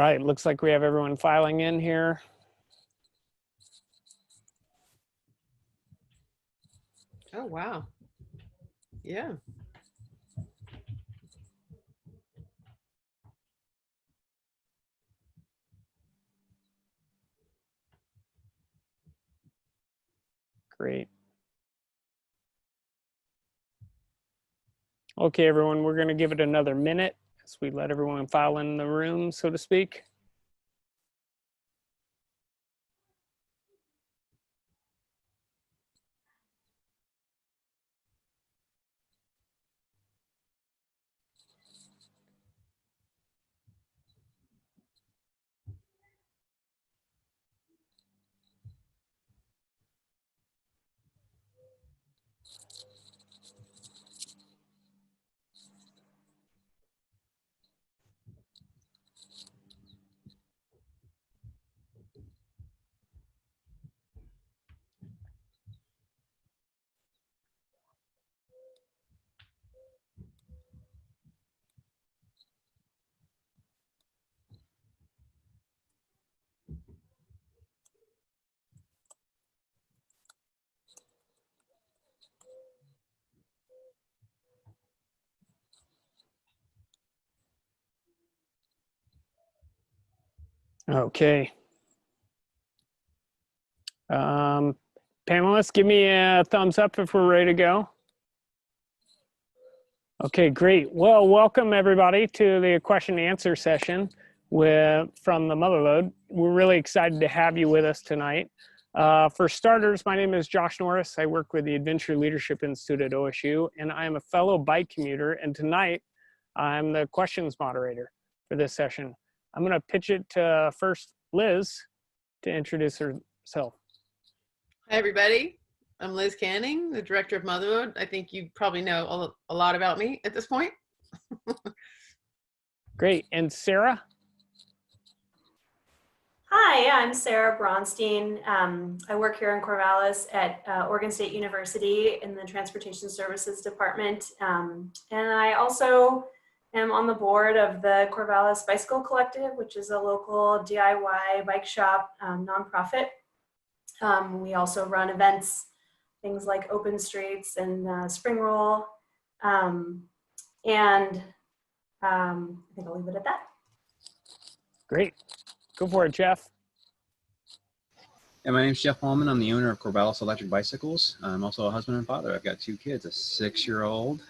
right, looks like we have everyone filing in here. Oh, wow. Yeah. Great. Okay, everyone, we're going to give it another minute as we let everyone file in the room, so to speak. Okay. Panelists, give me a thumbs up if we're ready to go. Okay, great. Well, welcome everybody to the question and answer session from the MOTHERLOAD. We're really excited to have you with us tonight. For starters, my name is Josh Norris. I work with the Adventure Leadership Institute at OSU, and I am a fellow bike commuter. And tonight, I'm the questions moderator for this session. I'm going to pitch it to first Liz to introduce herself. Hi, everybody. I'm Liz Canning, the director of MOTHERLOAD. I think you probably know a lot about me at this point. Great. And Sarah? Hi, yeah, I'm Sarah Bronstein. I work here in Corvallis at Oregon State University in the Transportation Services Department. And I also am on the board of the Corvallis Bicycle Collective, which is a local DIY bike shop nonprofit. We also run events, things like Open Streets and Spring Roll. I think I'll leave it at that. Great. Go for it, Jeff. Yeah, my name's Jeff Holman. I'm the owner of Corvallis Electric Bicycles. I'm also a husband and father. I've got 2 kids, a 6-year-old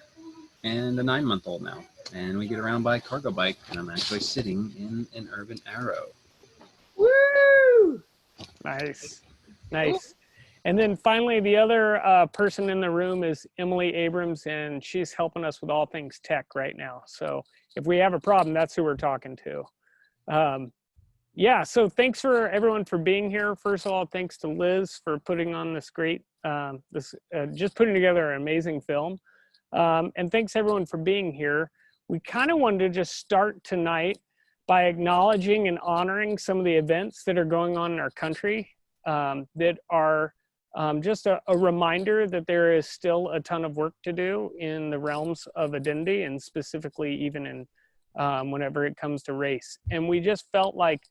and a 9-month-old now. And we get around by cargo bike, and I'm actually sitting in an Urban Arrow. Woo! Nice. Nice. And then finally, the other person in the room is Emily Abrams, and she's helping us with all things tech right now. So if we have a problem, that's who we're talking to. Yeah, so thanks for everyone for being here. First of all, thanks to Liz for putting on this great, just putting together an amazing film. And thanks everyone for being here. We kind of wanted to just start tonight by acknowledging and honoring some of the events that are going on in our country that are just a reminder that there is still a ton of work to do in the realms of identity, and specifically even in whenever it comes to race. And we just felt like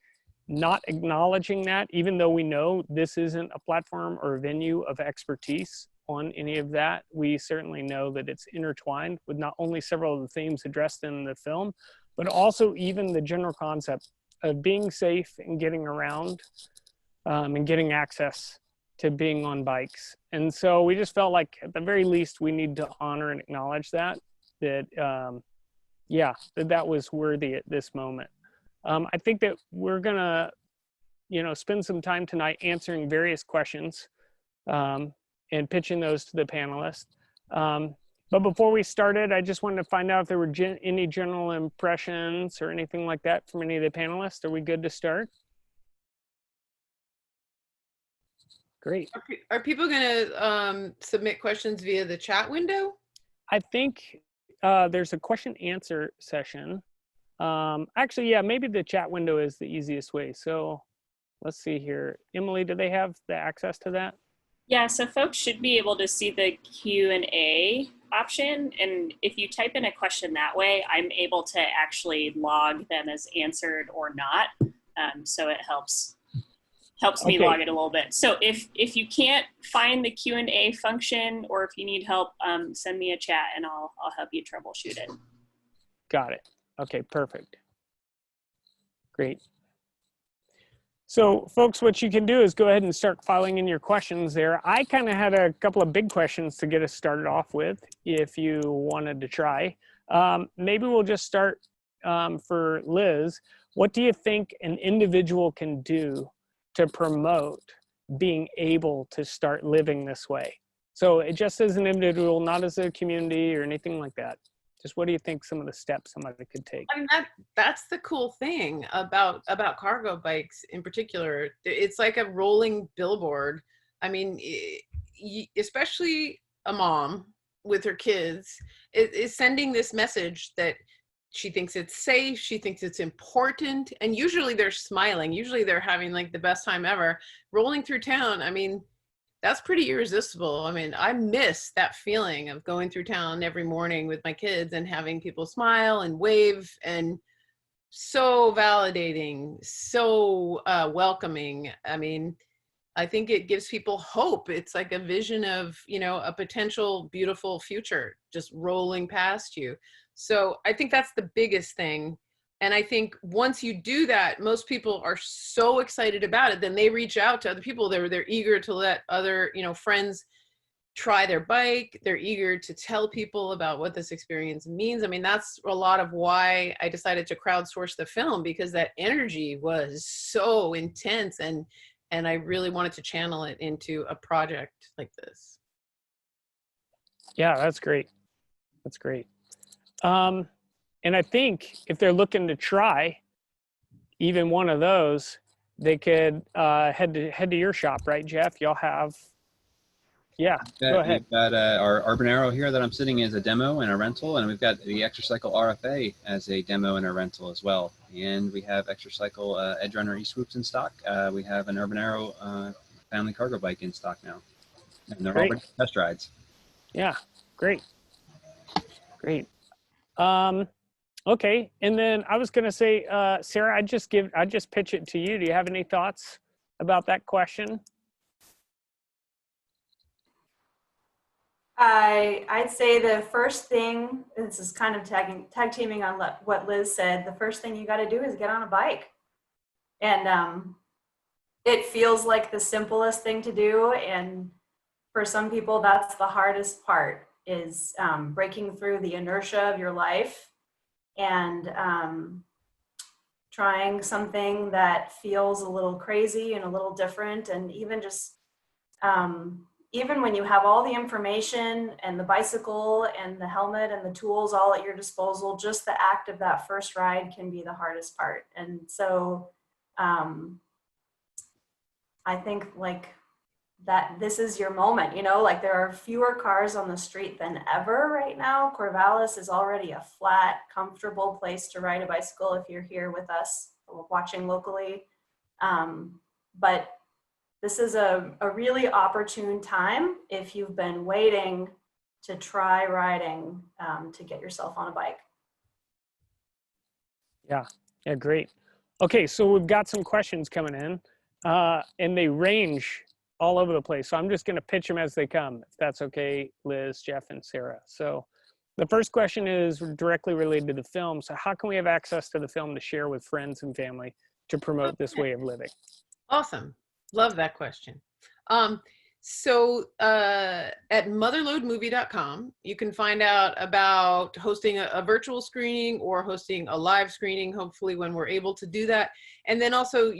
not acknowledging that, even though we know this isn't a platform or a venue of expertise on any of that, we certainly know that it's intertwined with not only several of the themes addressed in the film, but also even the general concept of being safe and getting around and getting access to being on bikes. And so we just felt like at the very least, we need to honor and acknowledge that yeah, that was worthy at this moment. I think that we're gonna, spend some time tonight answering various questions and pitching those to the panelists. But before we started, I just wanted to find out if there were any general impressions or anything like that from any of the panelists. Are we good to start? Great. Are people gonna submit questions via the chat window? I think there's a question answer session. Actually, yeah, maybe the chat window is the easiest way. So let's see here. Emily, do they have the access to that? Yeah, so folks should be able to see the Q&A option. And if you type in a question that way, I'm able to actually log them as answered or not. So it helps me Okay. log it a little bit. So if you can't find the Q&A function, or if you need help, send me a chat and I'll help you troubleshoot it. Got it. Okay, perfect. Great. So folks, what you can do is go ahead and start filing in your questions there. I kind of had a couple of big questions to get us started off with if you wanted to try. Maybe we'll just start for Liz. What do you think an individual can do to promote being able to start living this way? So it just as an individual, not as a community or anything like that. Just what do you think some of the steps somebody could take? I mean, that's the cool thing about cargo bikes in particular. It's like a rolling billboard. I mean, especially a mom with her kids is sending this message that she thinks it's safe, she thinks it's important, and usually they're smiling. Usually they're having like the best time ever rolling through town. I mean, that's pretty irresistible. I mean, I miss that feeling of going through town every morning with my kids and having people smile and wave, and so validating, so welcoming. I mean, I think it gives people hope. It's like a vision of, you know, a potential beautiful future just rolling past you. So I think that's the biggest thing. And I think once you do that, most people are so excited about it. Then they reach out to other people. They're eager to let other, you know, friends try their bike. They're eager to tell people about what this experience means. I mean, that's a lot of why I decided to crowdsource the film, because that energy was so intense, and I really wanted to channel it into a project like this. Yeah, that's great. That's great. And I think if they're looking to try even one of those, they could head to your shop, right, Jeff? Y'all have, yeah, go ahead. We've got our Urban Arrow here that I'm sitting as a demo and a rental, and we've got the Extracycle RFA as a demo and a rental as well. And we have Extracycle Edge Runner E-Swoops in stock. We have an Urban Arrow family cargo bike in stock now, and they're already test rides. Yeah, great, great. Okay, and then I was gonna say, Sarah, I'd just pitch it to you. Do you have any thoughts about that question? I'd say the first thing, this is kind of tag teaming on what Liz said, the first thing you got to do is get on a bike. And it feels like the simplest thing to do. And for some people, that's the hardest part, is breaking through the inertia of your life and trying something that feels a little crazy and a little different. And even just, even when you have all the information and the bicycle and the helmet and the tools all at your disposal, just the act of that first ride can be the hardest part. And so I think like that this is your moment, you know, like there are fewer cars on the street than ever right now. Corvallis is already a flat, comfortable place to ride a bicycle if you're here with us watching locally. But this is a really opportune time if you've been waiting to try riding to get yourself on a bike. Yeah, great. Okay, so we've got some questions coming in and they range all over the place. So I'm just gonna pitch them as they come, if that's okay, Liz, Jeff, and Sarah. So the first question is directly related to the film. So how can we have access to the film to share with friends and family to promote this way of living? Awesome. Love that question. So at motherloadmovie.com, you can find out about hosting a virtual screening or hosting a live screening, hopefully when we're able to do that. And then also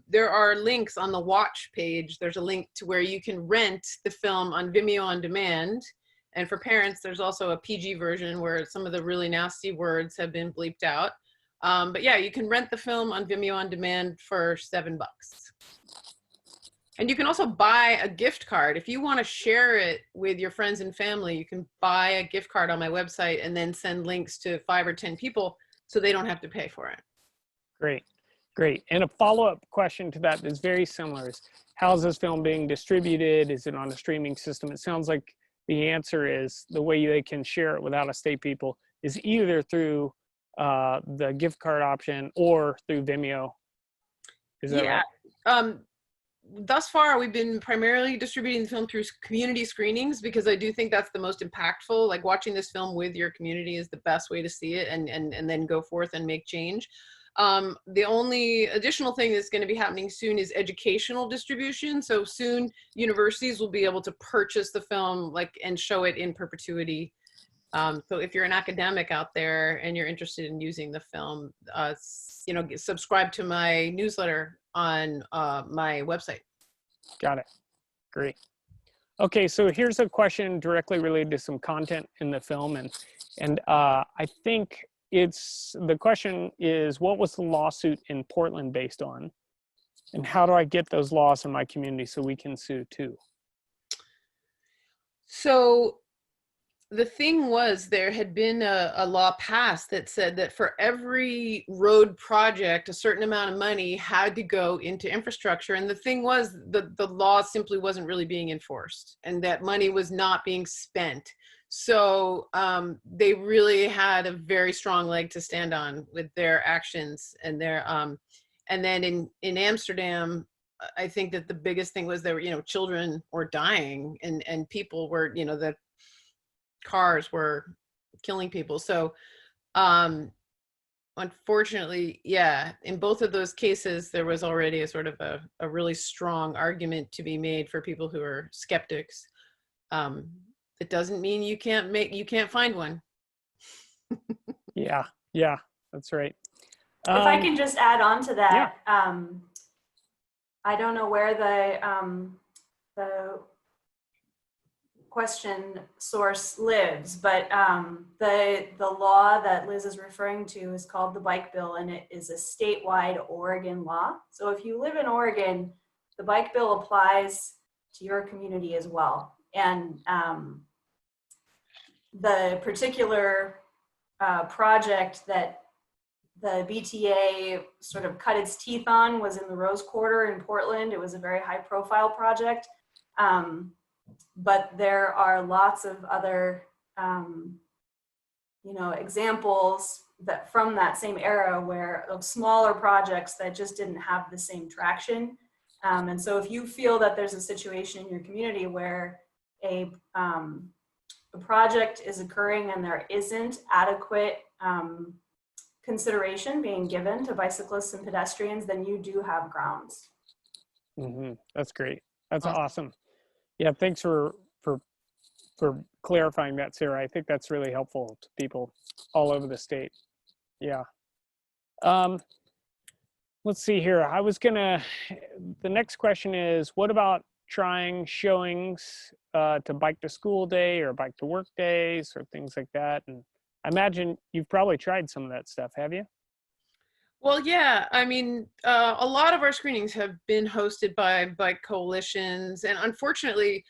there are links on the watch page. There's a link to where you can rent the film on Vimeo on demand. And for parents, there's also a PG version where some of the really nasty words have been bleeped out. But yeah, you can rent the film on Vimeo on demand for $7. And you can also buy a gift card. If you want to share it with your friends and family, you can buy a gift card on my website and then send links to 5 or 10 people so they don't have to pay for it. Great, great. And a follow-up question to that is very similar. Is how's this film being distributed? Is it on a streaming system? It sounds like the answer is the way they can share it with out-of-state people is either through the gift card option or through Vimeo. Is that Yeah. right? Thus far, we've been primarily distributing the film through community screenings because I do think that's the most impactful. Like watching this film with your community is the best way to see it and then go forth and make change. The only additional thing that's going to be happening soon is educational distribution. So soon universities will be able to purchase the film and show it in perpetuity. So if you're an academic out there and you're interested in using the film, subscribe to my newsletter on my website. Got it. Great. Okay, so here's a question directly related to some content in the film, and I think the question is, what was the lawsuit in Portland based on, and how do I get those laws in my community so we can sue too? So the thing was, there had been a law passed that said that for every road project, a certain amount of money had to go into infrastructure. And the thing was, the law simply wasn't really being enforced and that money was not being spent. So they really had a very strong leg to stand on with their actions and their, and then in Amsterdam, I think that the biggest thing was there were, children were dying and people were, the cars were killing people. So unfortunately, yeah, in both of those cases, there was already a sort of a really strong argument to be made for people who are skeptics. It doesn't mean you can't find one. Yeah, that's right. If I can just add on to that, I don't know where the question source lives, but the law that Liz is referring to is called the Bike Bill, and it is a statewide Oregon law. So if you live in Oregon, the Bike Bill applies to your community as well. And the particular project that the BTA sort of cut its teeth on was in the Rose Quarter in Portland. It was a very high profile project. But there are lots of other, examples that from that same era of smaller projects that just didn't have the same traction. And so if you feel that there's a situation in your community where a project is occurring and there isn't adequate consideration being given to bicyclists and pedestrians, then you do have grounds. Mm-hmm. That's great. That's awesome. Yeah, thanks for clarifying that, Sarah. I think that's really helpful to people all over the state. Yeah. Let's see here. The next question is, what about trying showings to bike to school day or bike to work days or things like that? And I imagine you've probably tried some of that stuff, have you? Well, yeah, I mean, a lot of our screenings have been hosted by bike coalitions, and unfortunately,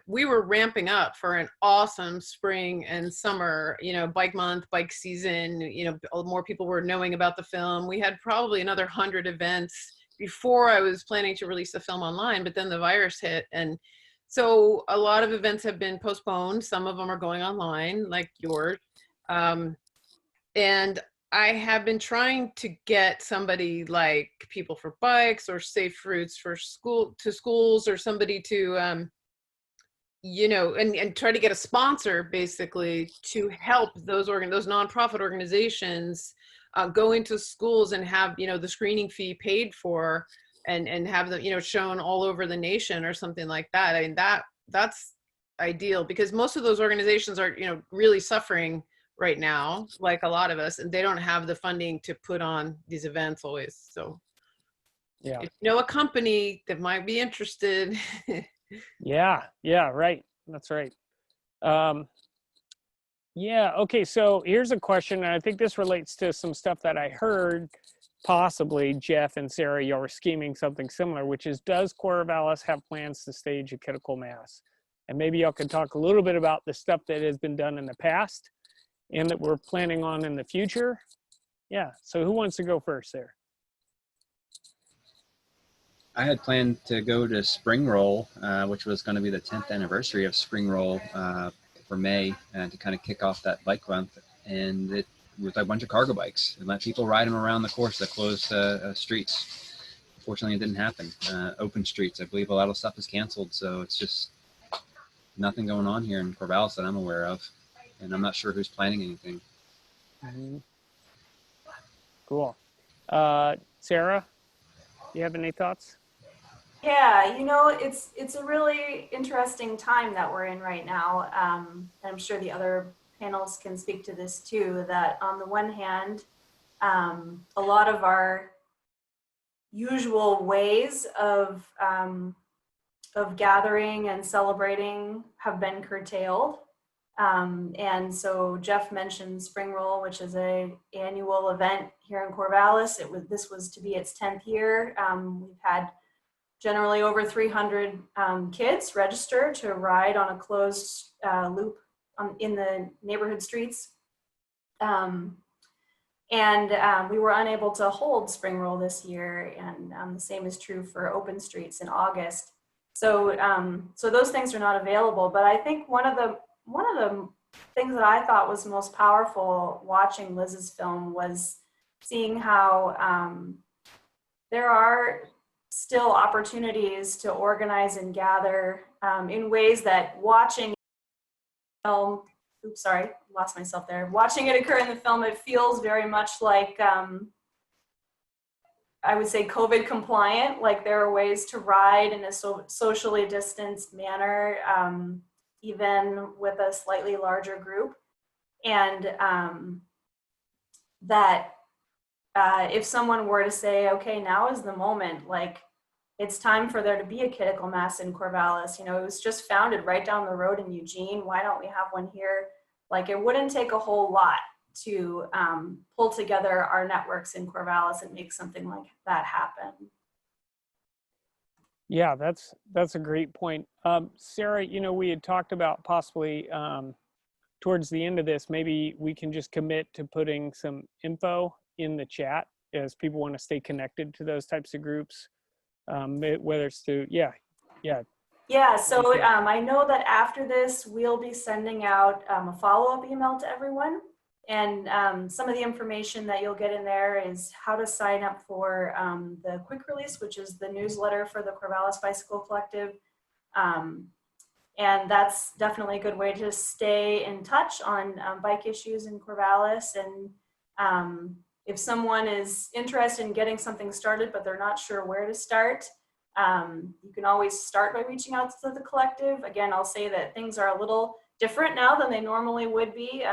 we were ramping up for an awesome spring and summer, bike month, bike season, more people were knowing about the film. We had probably another 100 events before I was planning to release the film online, but then the virus hit. And so a lot of events have been postponed. Some of them are going online, like yours. And I have been trying to get somebody like People for Bikes or Safe Routes for schools or somebody to, and try to get a sponsor basically to help those nonprofit organizations go into schools and have, the screening fee paid for and have them, shown all over the nation or something like that. I mean, that's ideal because most of those organizations are, really suffering right now, like a lot of us, and they don't have the funding to put on these events always. So yeah, if you know a company that might be interested. yeah, right. That's right. Yeah, okay, so here's a question, and I think this relates to some stuff that I heard, possibly Jeff and Sarah, you were scheming something similar, which is, does Corvallis have plans to stage a critical mass? And maybe y'all can talk a little bit about the stuff that has been done in the past and that we're planning on in the future. Yeah, so who wants to go first there? I had planned to go to Spring Roll, which was going to be the 10th anniversary of Spring Roll for May, to kind of kick off that bike month. And it with a bunch of cargo bikes and let people ride them around the course that closed streets. Unfortunately, it didn't happen. Open streets, I believe a lot of stuff is canceled. So it's just nothing going on here in Corvallis that I'm aware of. And I'm not sure who's planning anything. Mhm. Cool. Sarah, you have any thoughts? Yeah, it's a really interesting time that we're in right now. And I'm sure the other panels can speak to this too, that on the one hand, a lot of our usual ways of gathering and celebrating have been curtailed. And so Jeff mentioned Spring Roll, which is an annual event here in Corvallis. This was to be its 10th year. We've had generally over 300 kids register to ride on a closed loop in the neighborhood streets. And we were unable to hold Spring Roll this year, and the same is true for open streets in August. So those things are not available. But I think one of the things that I thought was most powerful watching Liz's film was seeing how there are still opportunities to organize and gather in ways that watching film, oops, sorry, lost myself there. Watching it occur in the film, it feels very much like, I would say COVID compliant, like there are ways to ride in a socially distanced manner, even with a slightly larger group. And that if someone were to say, okay, now is the moment, like it's time for there to be a critical mass in Corvallis. It was just founded right down the road in Eugene. Why don't we have one here? Like it wouldn't take a whole lot to pull together our networks in Corvallis and make something like that happen. Yeah, that's a great point. Sarah, we had talked about possibly towards the end of this, maybe we can just commit to putting some info in the chat as people want to stay connected to those types of groups, whether it's through, yeah. So I know that after this, we'll be sending out a follow-up email to everyone. And some of the information that you'll get in there is how to sign up for the quick release, which is the newsletter for the Corvallis Bicycle Collective. And that's definitely a good way to stay in touch on bike issues in Corvallis. And if someone is interested in getting something started, but they're not sure where to start, you can always start by reaching out to the collective. Again, I'll say that things are a little different now than they normally would be.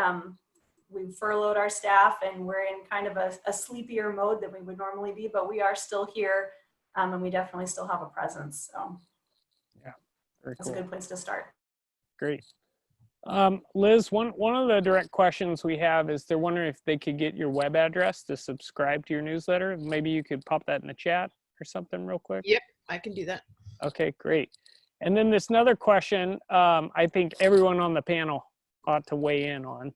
We've furloughed our staff and we're in kind of a sleepier mode than we would normally be, but we are still here and we definitely still have a presence. So yeah, very that's cool. a good place to start. Great. Liz, one of the direct questions we have is they're wondering if they could get your web address to subscribe to your newsletter. Maybe you could pop that in the chat or something real quick. Yep, I can do that. Okay, great. And then this another question I think everyone on the panel ought to weigh in on.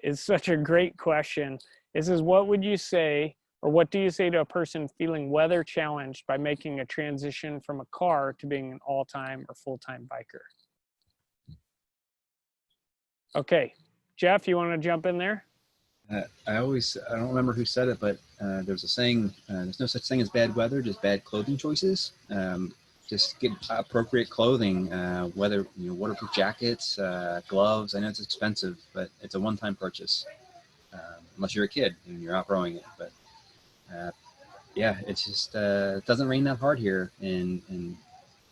Is such a great question. This is, what would you say, or what do you say to a person feeling weather challenged by making a transition from a car to being an all-time or full-time biker? Okay, Jeff, you want to jump in there? I don't remember who said it, but there's a saying, there's no such thing as bad weather, just bad clothing choices. Just get appropriate clothing, whether, waterproof jackets, gloves. I know it's expensive, but it's a one-time purchase, unless you're a kid and you're outrowing it. But yeah, it's just, it doesn't rain that hard here in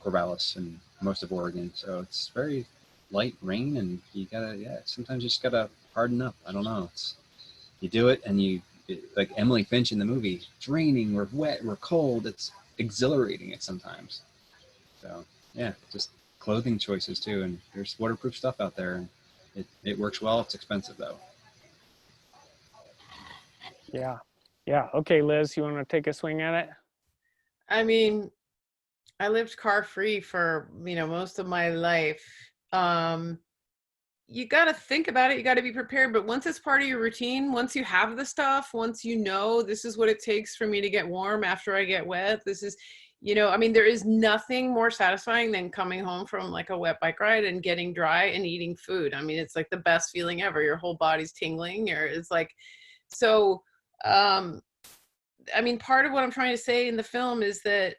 Corvallis and most of Oregon. So it's very light rain, and you gotta, sometimes you just gotta harden up. I don't know. You do it, and like Emily Finch in the movie, it's raining, we're wet, we're cold. It's exhilarating at sometimes. So yeah, just clothing choices too. And there's waterproof stuff out there, and it works well. It's expensive though. Yeah. Okay, Liz, you want to take a swing at it? I mean, I lived car free for, most of my life. You got to think about it. You got to be prepared. But once it's part of your routine, once you have the stuff, once this is what it takes for me to get warm after I get wet, You know, I mean, there is nothing more satisfying than coming home from like a wet bike ride and getting dry and eating food. I mean, it's like the best feeling ever. Your whole body's tingling, or it's like, so, I mean, part of what I'm trying to say in the film is that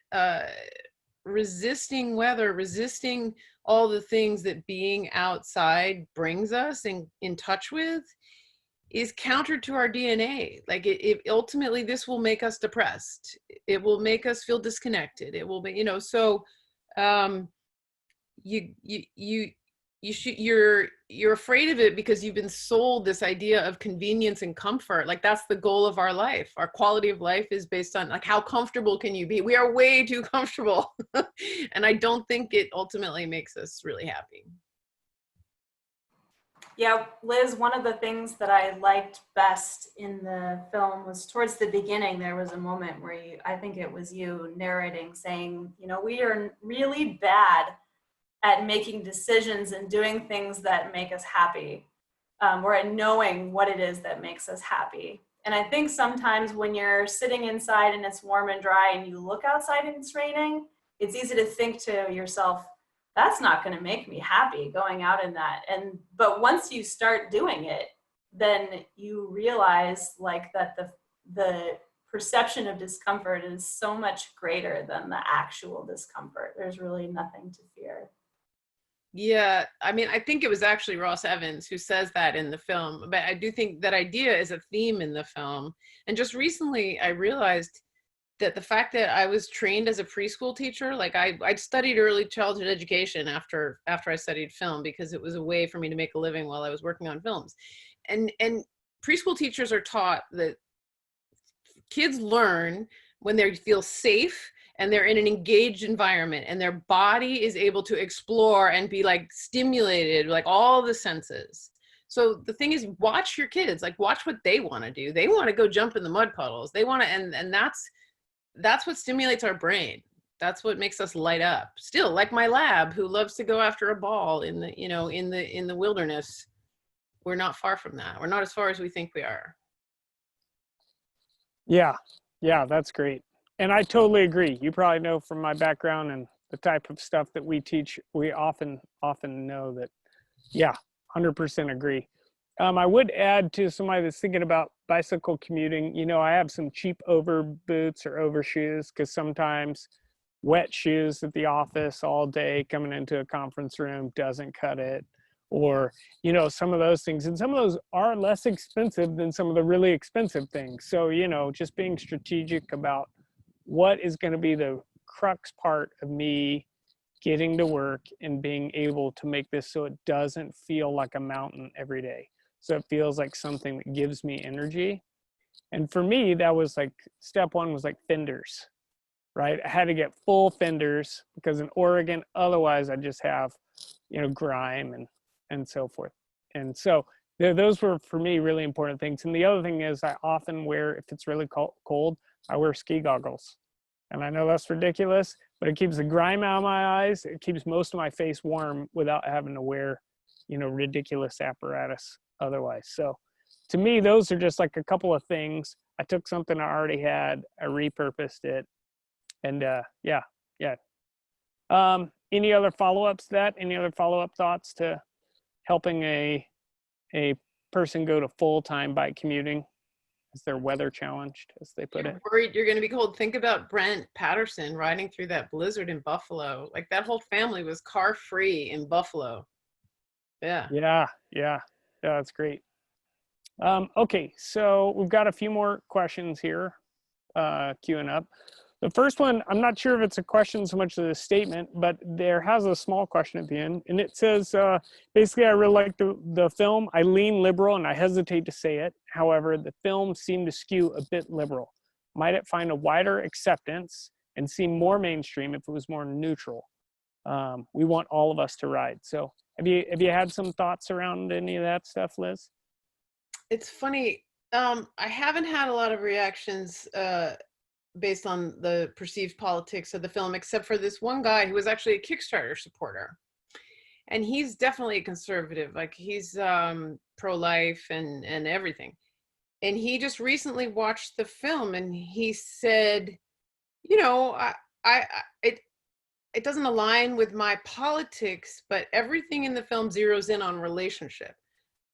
resisting weather, resisting all the things that being outside brings us in touch with, is counter to our DNA. Like it ultimately, this will make us depressed. It will make us feel disconnected. It will be, you know, so you're afraid of it because you've been sold this idea of convenience and comfort. Like that's the goal of our life. Our quality of life is based on like, how comfortable can you be? We are way too comfortable. And I don't think it ultimately makes us really happy. Yeah, Liz, one of the things that I liked best in the film was towards the beginning, there was a moment where I think it was you narrating, saying, you know, we are really bad at making decisions and doing things that make us happy, or at knowing what it is that makes us happy. And I think sometimes when you're sitting inside and it's warm and dry and you look outside and it's raining, it's easy to think to yourself, that's not going to make me happy going out in that. But once you start doing it, then you realize like that the perception of discomfort is so much greater than the actual discomfort. There's really nothing to fear. Yeah, I mean, I think it was actually Ross Evans who says that in the film, but I do think that idea is a theme in the film. And just recently I realized that the fact that I was trained as a preschool teacher, like I'd studied early childhood education after I studied film, because it was a way for me to make a living while I was working on films. And preschool teachers are taught that kids learn when they feel safe and they're in an engaged environment and their body is able to explore and be like stimulated, like all the senses. So the thing is, watch your kids, like watch what they want to do. They want to go jump in the mud puddles. They want to, and that's what stimulates our brain. That's what makes us light up. Still, like my lab, who loves to go after a ball in the, you know, in the wilderness. We're not far from that. We're not as far as we think we are. Yeah, that's great. And I totally agree. You probably know from my background and the type of stuff that we teach, we often know that, yeah, 100% agree. I would add to somebody that's thinking about bicycle commuting, you know, I have some cheap over boots or overshoes, because sometimes wet shoes at the office all day coming into a conference room doesn't cut it, or, you know, some of those things. And some of those are less expensive than some of the really expensive things. So, you know, just being strategic about what is going to be the crux part of me getting to work and being able to make this so it doesn't feel like a mountain every day. So it feels like something that gives me energy. And for me, that was like, step one was like fenders, right? I had to get full fenders, because in Oregon, otherwise I just have, you know, grime and so forth. And so those were, for me, really important things. And the other thing is I often wear, if it's really cold, I wear ski goggles. And I know that's ridiculous, but it keeps the grime out of my eyes. It keeps most of my face warm without having to wear, you know, ridiculous apparatus otherwise. So to me, those are just like a couple of things. I took something I already had, I repurposed it, and yeah. Any other follow-ups to that? Any other follow-up thoughts to helping a person go to full-time bike commuting as they're weather challenged, as they put it? Worried you're going to be cold. Think about Brent Patterson riding through that blizzard in Buffalo. Like that whole family was car free in Buffalo. Yeah, that's great. Okay, so we've got a few more questions here queuing up. The first one, I'm not sure if it's a question so much as a statement, but there has a small question at the end, and it says, basically, I really like the film. I lean liberal, and I hesitate to say it. However, the film seemed to skew a bit liberal. Might it find a wider acceptance and seem more mainstream if it was more neutral? We want all of us to ride. So have you had some thoughts around any of that stuff, Liz? It's funny. I haven't had a lot of reactions based on the perceived politics of the film, except for this one guy who was actually a Kickstarter supporter. And he's definitely a conservative, like he's pro-life and everything. And he just recently watched the film and he said, you know, it doesn't align with my politics, but everything in the film zeroes in on relationship,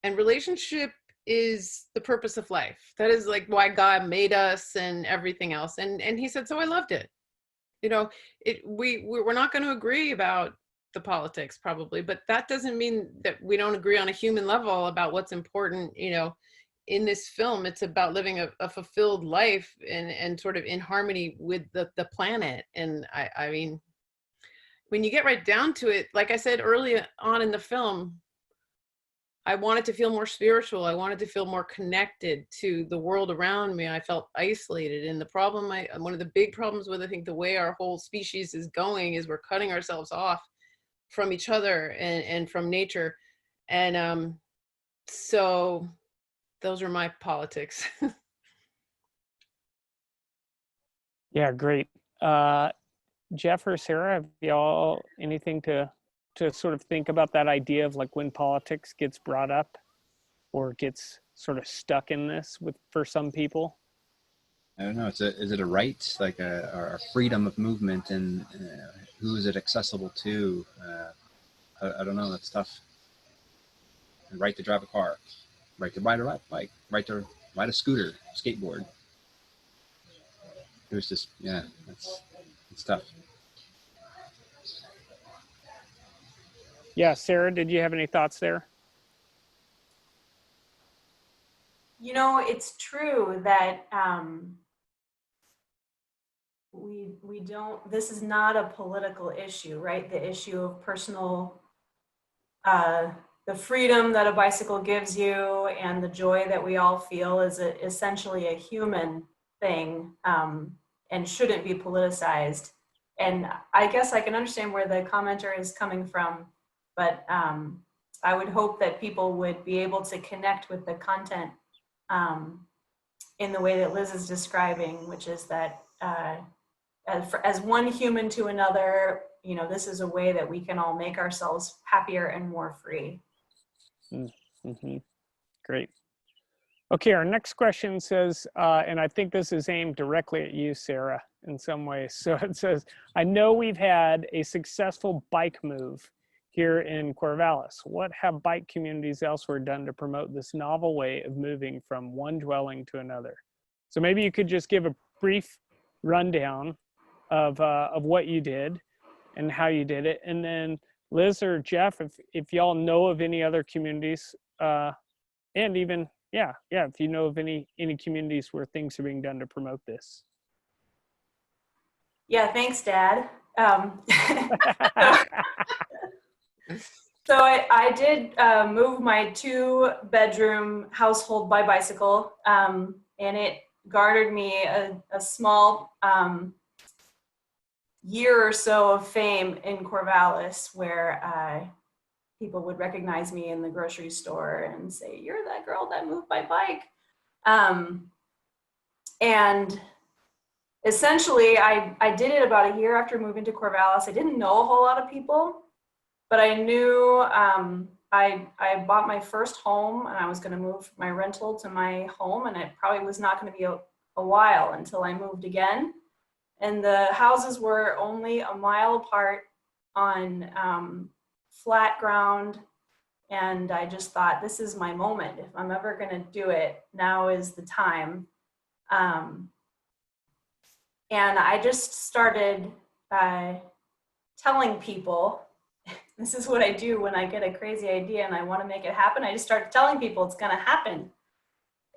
and relationship is the purpose of life. That is like why God made us and everything else. And he said, so I loved it. You know, we're not going to agree about the politics probably, but that doesn't mean that we don't agree on a human level about what's important. You know, in this film, it's about living a fulfilled life and sort of in harmony with the planet. And I mean, when you get right down to it, like I said early on in the film, I wanted to feel more spiritual. I wanted to feel more connected to the world around me. I felt isolated. And the problem, one of the big problems with, I think, the way our whole species is going is we're cutting ourselves off from each other and from nature. And so those are my politics. Yeah, great. Jeff or Sarah, have y'all anything to sort of think about that idea of like when politics gets brought up or gets sort of stuck in this for some people? I don't know. Is it a right, like a freedom of movement, and who is it accessible to? I don't know. That's tough. Right to drive a car, right to ride a bike, right to ride a scooter, skateboard. There's just, yeah, it's tough. Yeah, Sarah, did you have any thoughts there? You know, it's true that we don't, this is not a political issue, right? The issue of personal, the freedom that a bicycle gives you and the joy that we all feel is essentially a human thing and shouldn't be politicized. And I guess I can understand where the commenter is coming from, but I would hope that people would be able to connect with the content in the way that Liz is describing, which is that as one human to another, you know, this is a way that we can all make ourselves happier and more free. Mm-hmm. Great. Okay, our next question says, and I think this is aimed directly at you, Sarah, in some ways. So it says, I know we've had a successful bike move here in Corvallis. What have bike communities elsewhere done to promote this novel way of moving from one dwelling to another? So maybe you could just give a brief rundown of what you did and how you did it. And then Liz or Jeff, if y'all know of any other communities, and even, yeah, if you know of any communities where things are being done to promote this. Yeah, thanks, Dad. So I did move my 2-bedroom household by bicycle, and it garnered me a small year or so of fame in Corvallis, where people would recognize me in the grocery store and say, "You're that girl that moved by bike." And essentially, I did it about a year after moving to Corvallis. I didn't know a whole lot of people, but I knew I bought my first home and I was going to move my rental to my home, and it probably was not going to be a while until I moved again. And the houses were only a mile apart on flat ground. And I just thought, this is my moment. If I'm ever going to do it, now is the time. And I just started telling people, this is what I do when I get a crazy idea and I want to make it happen. I just started telling people it's going to happen.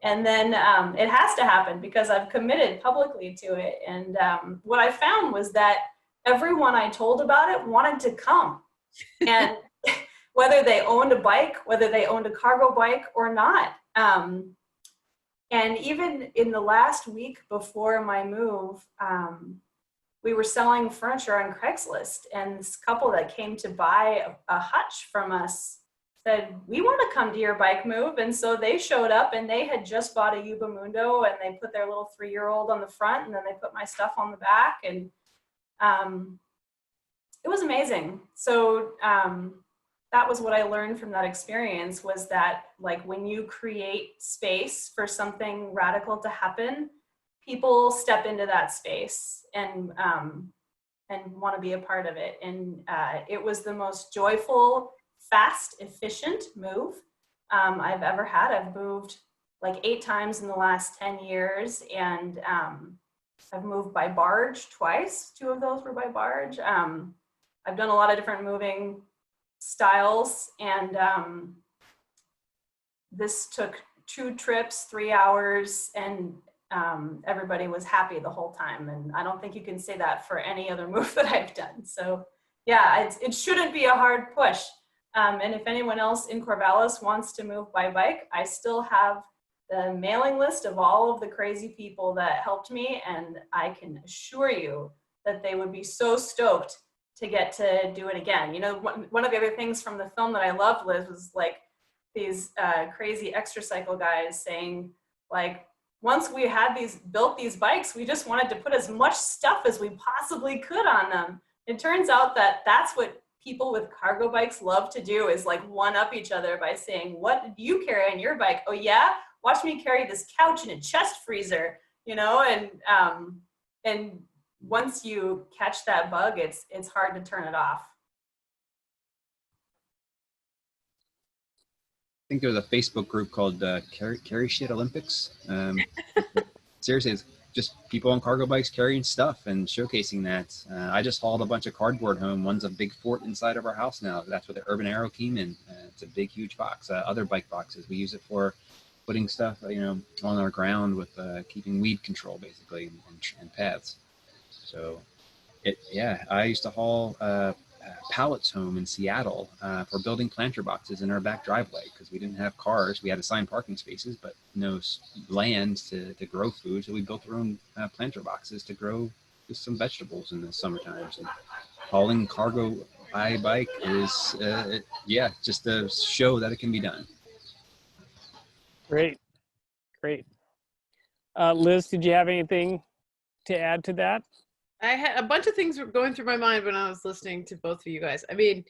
And then it has to happen because I've committed publicly to it. And what I found was that everyone I told about it wanted to come. And whether they owned a bike, whether they owned a cargo bike or not. And even in the last week before my move, we were selling furniture on Craigslist, and this couple that came to buy a hutch from us said, "We want to come to your bike move." And so they showed up, and they had just bought a Yuba Mundo, and they put their little 3-year-old on the front, and then they put my stuff on the back, and it was amazing. So that was what I learned from that experience, was that like when you create space for something radical to happen, people step into that space. And and want to be a part of it. And it was the most joyful, fast, efficient move I've ever had. I've moved like 8 times in the last 10 years, and I've moved by barge twice. 2 of those were by barge. I've done a lot of different moving styles, and this took 2 trips, 3 hours, and everybody was happy the whole time. And I don't think you can say that for any other move that I've done. So yeah, it shouldn't be a hard push. And if anyone else in Corvallis wants to move by bike, I still have the mailing list of all of the crazy people that helped me, and I can assure you that they would be so stoked to get to do it again. You know, one of the other things from the film that I loved, Liz, was like these crazy extra cycle guys saying, like, once we had built these bikes, we just wanted to put as much stuff as we possibly could on them. It turns out that that's what people with cargo bikes love to do, is like one up each other by saying, what did you carry on your bike? Oh yeah, watch me carry this couch in a chest freezer, you know? And once you catch that bug, it's hard to turn it off. I think there was a Facebook group called Carry Shit Olympics. Seriously, it's just people on cargo bikes carrying stuff and showcasing that. I just hauled a bunch of cardboard home. One's a big fort inside of our house now. That's what the Urban Arrow came in. It's a big, huge box. Other bike boxes, we use it for putting stuff, you know, on our ground with keeping weed control, basically, and paths. So, I used to haul pallets home in Seattle for building planter boxes in our back driveway because we didn't have cars. We had assigned parking spaces, but no land to grow food. So we built our own planter boxes to grow just some vegetables in the summertime. And hauling cargo by bike is, just to show that it can be done. Great. Liz, did you have anything to add to that? I had a bunch of things were going through my mind when I was listening to both of you guys. I mean,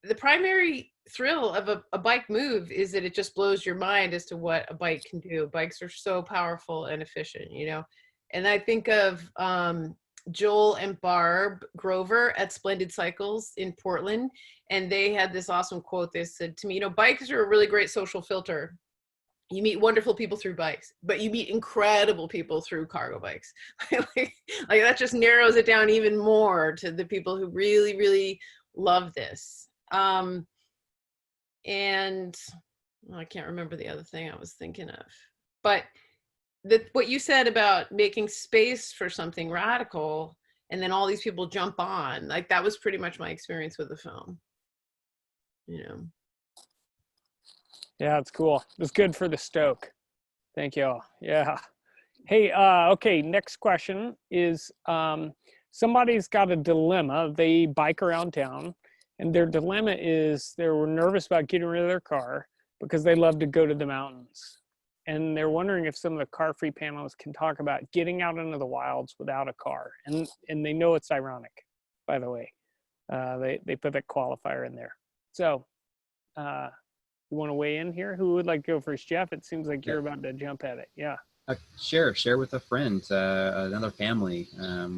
the primary thrill of a bike move is that it just blows your mind as to what a bike can do. Bikes are so powerful and efficient, you know? And I think of Joel and Barb Grover at Splendid Cycles in Portland. And they had this awesome quote. They said to me, you know, bikes are a really great social filter. You meet wonderful people through bikes, but you meet incredible people through cargo bikes. like that just narrows it down even more to the people who really, really love this. And I can't remember the other thing I was thinking of, but what you said about making space for something radical and then all these people jump on, like that was pretty much my experience with the film, you know. Yeah, it's cool. It's good for the stoke. Thank you all. Yeah. Hey, okay, next question is somebody's got a dilemma. They bike around town, and their dilemma is they were nervous about getting rid of their car because they love to go to the mountains. And they're wondering if some of the car-free panelists can talk about getting out into the wilds without a car. And they know it's ironic, by the way. They put that qualifier in there. So, you want to weigh in here? Who would like to go first? Jeff, it seems like you're about to jump at it. Yeah. Share with a friend, another family.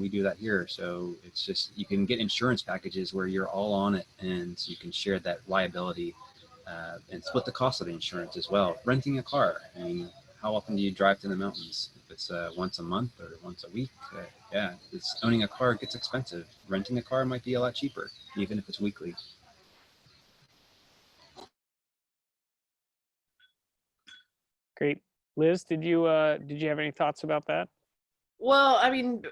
We do that here. So it's just, you can get insurance packages where you're all on it and you can share that liability and split the cost of the insurance as well. Renting a car. I mean, how often do you drive to the mountains? If it's once a month or once a week, it's owning a car gets expensive. Renting a car might be a lot cheaper, even if it's weekly. Great. Liz, did you have any thoughts about that? Well, I mean,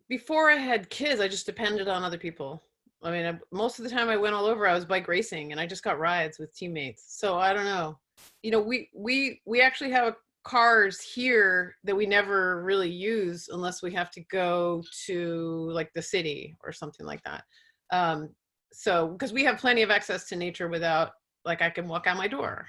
before I had kids, I just depended on other people. I mean, most of the time I went all over, I was bike racing and I just got rides with teammates. So I don't know. You know, we actually have cars here that we never really use unless we have to go to like the city or something like that. So, because we have plenty of access to nature without, like, I can walk out my door.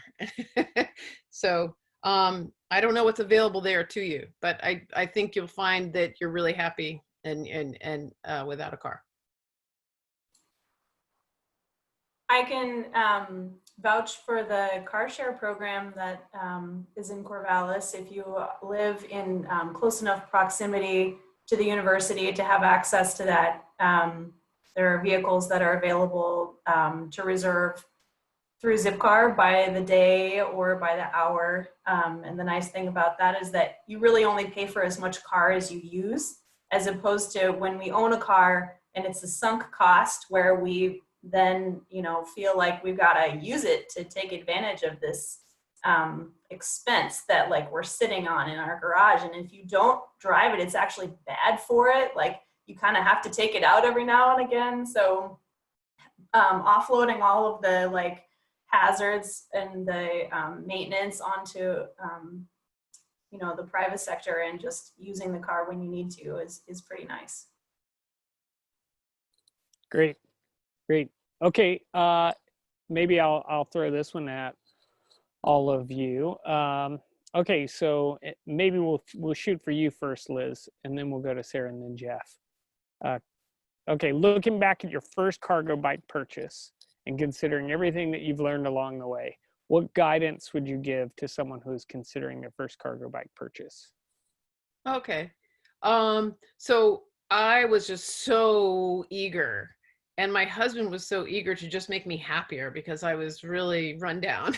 So I don't know what's available there to you, but I think you'll find that you're really happy and without a car. I can vouch for the car share program that is in Corvallis. If you live in close enough proximity to the university to have access to that. There are vehicles that are available to reserve through Zipcar by the day or by the hour. And the nice thing about that is that you really only pay for as much car as you use, as opposed to when we own a car and it's a sunk cost where we then, you know, feel like we've got to use it to take advantage of this expense that like we're sitting on in our garage. And if you don't drive it, it's actually bad for it. Like you kind of have to take it out every now and again. So offloading all of the like hazards and the maintenance onto you know, the private sector and just using the car when you need to is pretty nice. Great, great. Okay, maybe I'll throw this one at all of you. Okay, so maybe we'll shoot for you first, Liz, and then we'll go to Sarah and then Jeff. Okay, looking back at your first cargo bike purchase and considering everything that you've learned along the way, what guidance would you give to someone who's considering their first cargo bike purchase? Okay. So I was just so eager, and my husband was so eager to just make me happier because I was really run down.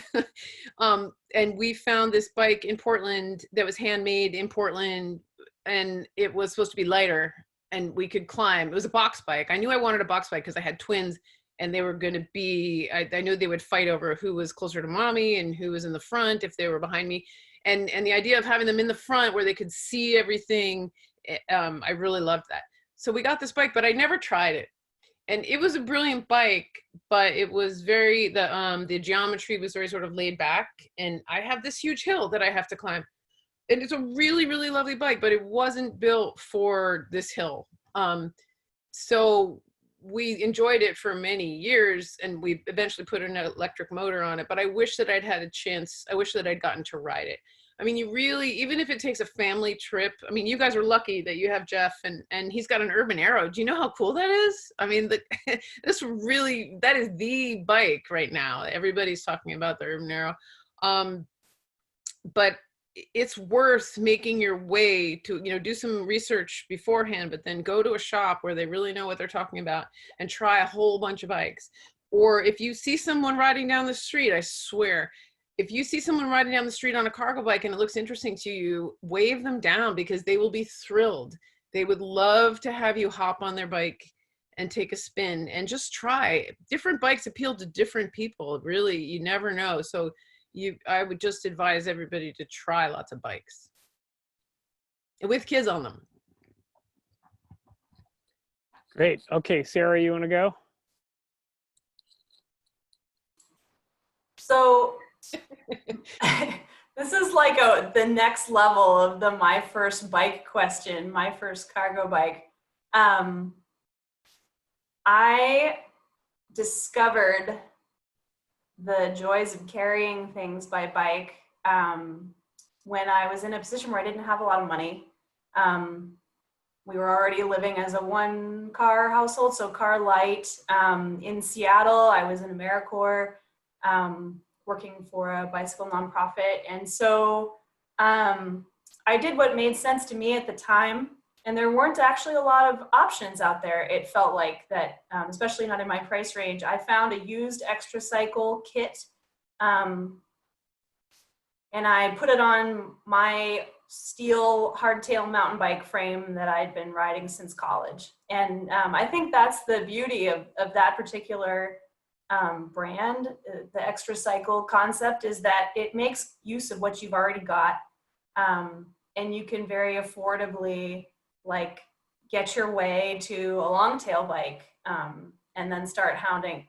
And we found this bike in Portland that was handmade in Portland, and it was supposed to be lighter and we could climb. It was a box bike. I knew I wanted a box bike because I had twins and they were going to be, I knew they would fight over who was closer to mommy and who was in the front if they were behind me. And the idea of having them in the front where they could see everything, I really loved that. So we got this bike, but I never tried it. And it was a brilliant bike, but it was very, the geometry was very sort of laid back. And I have this huge hill that I have to climb. And it's a really, really lovely bike, but it wasn't built for this hill. So we enjoyed it for many years and we eventually put an electric motor on it, but I wish that I'd had a chance. I wish that I'd gotten to ride it. I mean, you really, even if it takes a family trip, I mean, you guys are lucky that you have Jeff and he's got an Urban Arrow. Do you know how cool that is? I mean, this really, that is the bike right now. Everybody's talking about the Urban Arrow. But it's worth making your way to, you know, do some research beforehand, but then go to a shop where they really know what they're talking about and try a whole bunch of bikes. Or if you see someone riding down the street, I swear, if you see someone riding down the street on a cargo bike and it looks interesting to you, wave them down because they will be thrilled. They would love to have you hop on their bike and take a spin and just try. Different bikes appeal to different people. Really, you never know. So I would just advise everybody to try lots of bikes with kids on them. Great. Okay, Sarah, you want to go? So this is like the next level of the my first bike question, my first cargo bike. I discovered the joys of carrying things by bike when I was in a position where I didn't have a lot of money. We were already living as a one-car household, so car light. In Seattle, I was in AmeriCorps, working for a bicycle nonprofit. And so I did what made sense to me at the time. And there weren't actually a lot of options out there. It felt like that, especially not in my price range. I found a used extra cycle kit and I put it on my steel hardtail mountain bike frame that I'd been riding since college. And I think that's the beauty of that particular brand, the extra cycle concept, is that it makes use of what you've already got. And you can very affordably like get your way to a long tail bike and then start hauling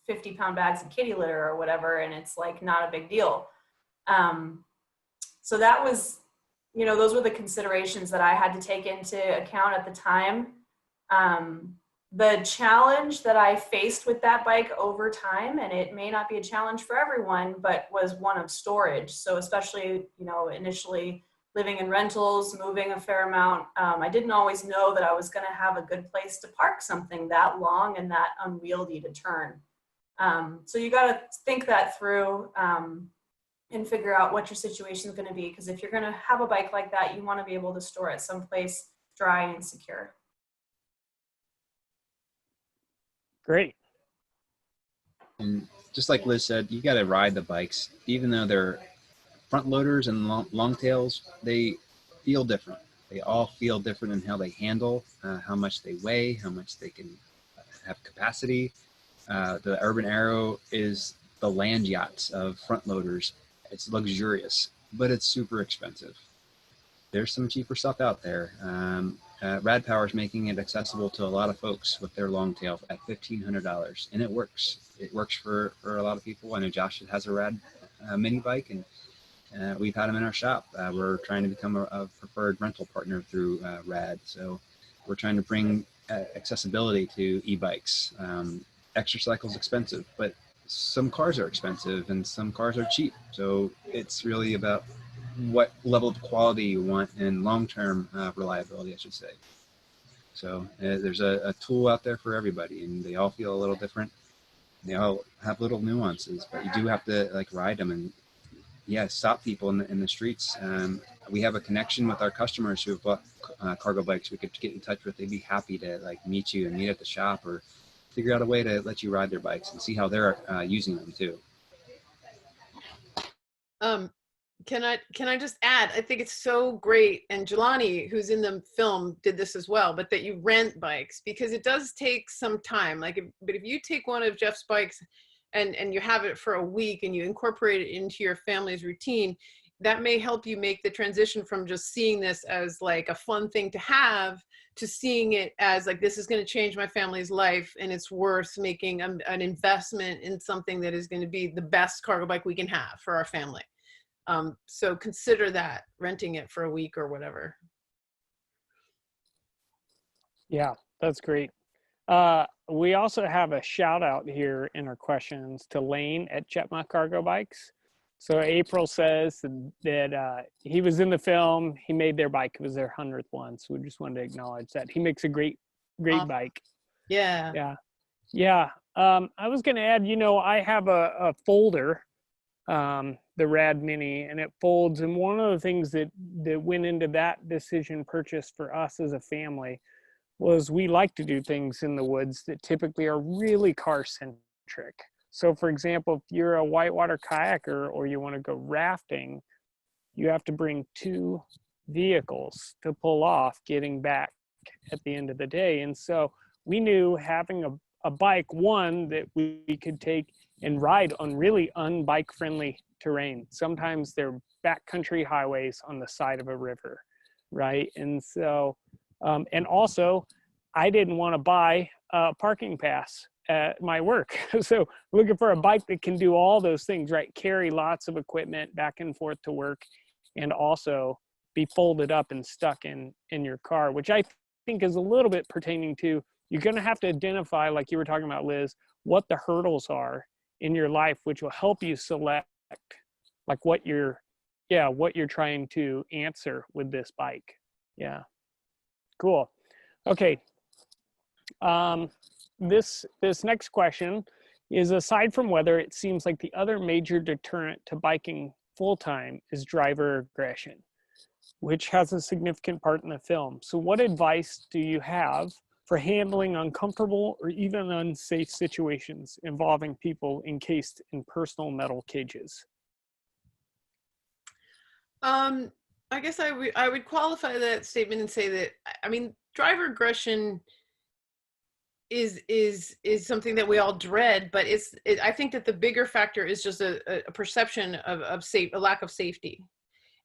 50-pound bags of kitty litter or whatever, and it's like not a big deal. So that was, you know, those were the considerations that I had to take into account at the time. The challenge that I faced with that bike over time, and it may not be a challenge for everyone, but was one of storage. So especially, you know, initially living in rentals, moving a fair amount, I didn't always know that I was going to have a good place to park something that long and that unwieldy to turn. So you got to think that through. and figure out what your situation is going to be. Because if you're going to have a bike like that, you want to be able to store it someplace dry and secure. Great. And just like Liz said, you got to ride the bikes, even though they're front loaders and long tails, they feel different. They all feel different in how they handle, how much they weigh, how much they can have capacity. The Urban Arrow is the land yachts of front loaders. It's luxurious, but it's super expensive. There's some cheaper stuff out there. Rad Power is making it accessible to a lot of folks with their long tail at $1,500, and it works. It works for a lot of people. I know Josh has a Rad mini bike, and we've had them in our shop. We're trying to become a preferred rental partner through Rad. So we're trying to bring accessibility to e-bikes. Extra cycle's expensive, but some cars are expensive and some cars are cheap. So it's really about what level of quality you want and long-term reliability, I should say. So there's a tool out there for everybody, and they all feel a little different. They all have little nuances, but you do have to like ride them and stop people in the streets. We have a connection with our customers who have bought cargo bikes we could get in touch with. They'd be happy to like meet you and meet at the shop or figure out a way to let you ride their bikes and see how they're using them too. Can I just add, I think it's so great, and Jelani, who's in the film, did this as well, but that you rent bikes, because it does take some time. But if you take one of Jeff's bikes and you have it for a week and you incorporate it into your family's routine, that may help you make the transition from just seeing this as like a fun thing to have to seeing it as like, this is going to change my family's life and it's worth making an investment in something that is going to be the best cargo bike we can have for our family. So consider that, renting it for a week or whatever. Yeah, that's great. We also have a shout out here in our questions to Lane at Chetma Cargo Bikes. So April says that he was in the film. He made their bike. It was their 100th one. So we just wanted to acknowledge that. He makes a great bike. Yeah. I was going to add, I have a folder, the Rad Mini, and it folds. And one of the things that went into that decision purchase for us as a family was we like to do things in the woods that typically are really car centric. So for example, if you're a whitewater kayaker or you want to go rafting, you have to bring 2 vehicles to pull off getting back at the end of the day. And so we knew having a bike, one that we could take and ride on really unbike friendly terrain. Sometimes they're backcountry highways on the side of a river, right? And so, and also I didn't want to buy a parking pass at my work. So looking for a bike that can do all those things, right? Carry lots of equipment back and forth to work and also be folded up and stuck in your car, which I think is a little bit pertaining to, you're going to have to identify, like you were talking about, Liz, what the hurdles are in your life, which will help you select like what you're trying to answer with this bike. Yeah. Cool. Okay. This next question is, aside from weather, it seems like the other major deterrent to biking full-time is driver aggression, which has a significant part in the film. So what advice do you have for handling uncomfortable or even unsafe situations involving people encased in personal metal cages? I guess I would qualify that statement and say that, I mean, driver aggression is something that we all dread, but I think that the bigger factor is just a perception of a lack of safety.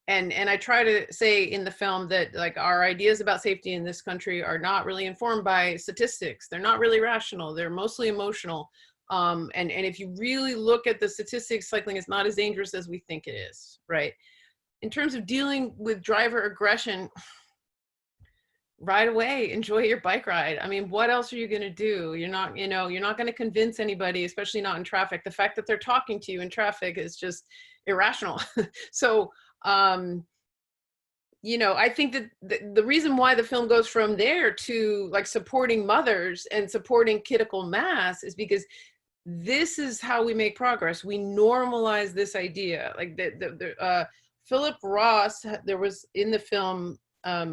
And I try to say in the film that like our ideas about safety in this country are not really informed by statistics. They're not really rational. They're mostly emotional. And if you really look at the statistics, cycling is not as dangerous as we think it is, right? In terms of dealing with driver aggression, ride away, enjoy your bike ride. I mean, what else are you going to do? You're not going to convince anybody, especially not in traffic. The fact that they're talking to you in traffic is just irrational. So, I think that the reason why the film goes from there to like supporting mothers and supporting critical mass is because this is how we make progress. We normalize this idea. Like Philip Ross, there was in the film,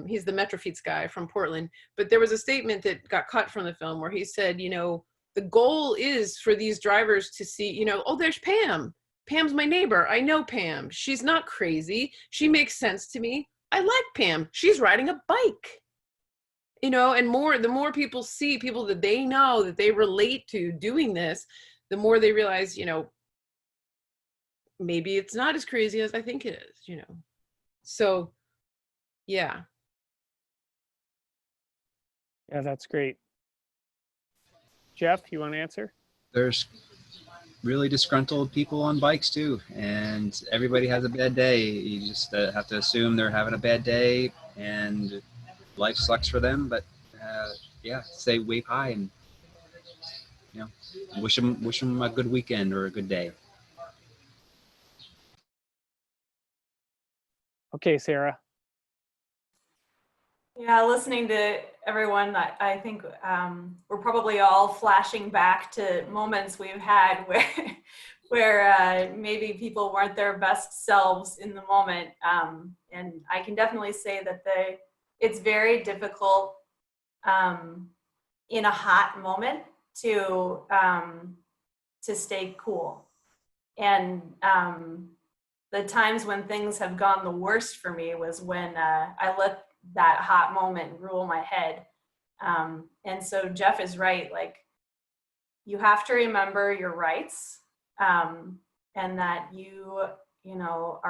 he's the Metrofeeds guy from Portland, but there was a statement that got cut from the film where he said, you know, the goal is for these drivers to see, you know, oh, there's Pam. Pam's my neighbor. I know Pam. She's not crazy. She makes sense to me. I like Pam. She's riding a bike. You know, and the more people see people that they know, that they relate to doing this, the more they realize, you know, maybe it's not as crazy as I think it is, you know. So, yeah. Yeah, that's great. Jeff, you want to answer? There's really disgruntled people on bikes too, and everybody has a bad day. You just have to assume they're having a bad day, and life sucks for them. But yeah, say wave hi, and you know, wish them a good weekend or a good day. Okay, Sarah. Yeah, listening to everyone, I think we're probably all flashing back to moments we've had where maybe people weren't their best selves in the moment. And I can definitely say that it's very difficult in a hot moment to stay cool. And the times when things have gone the worst for me was when I let that hot moment rule my head. And so Jeff is right. Like, you have to remember your rights, and that you know,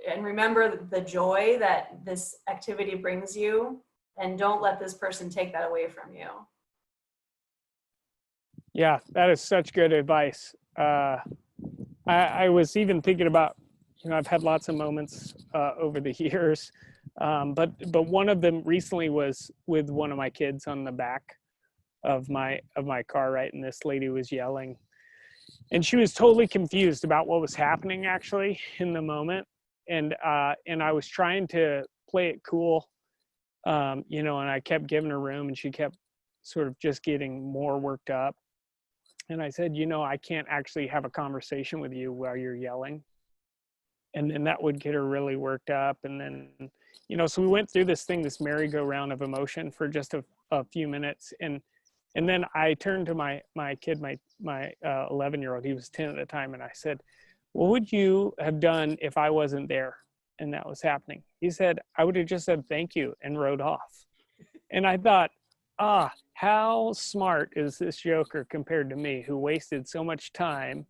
and remember the joy that this activity brings you, and don't let this person take that away from you. Yeah, that is such good advice. I was even thinking about, you know, I've had lots of moments over the years, but one of them recently was with one of my kids on the back of my car, right? And this lady was yelling, and she was totally confused about what was happening actually in the moment. And I was trying to play it cool, you know, and I kept giving her room, and she kept sort of just getting more worked up. And I said, you know, I can't actually have a conversation with you while you're yelling. And then that would get her really worked up. And then, you know, so we went through this merry-go-round of emotion for just a few minutes. And then I turned to my kid, my 11-year-old, he was 10 at the time. And I said, what would you have done if I wasn't there and that was happening? He said, I would have just said, thank you, and rode off. And I thought, how smart is this joker compared to me, who wasted so much time.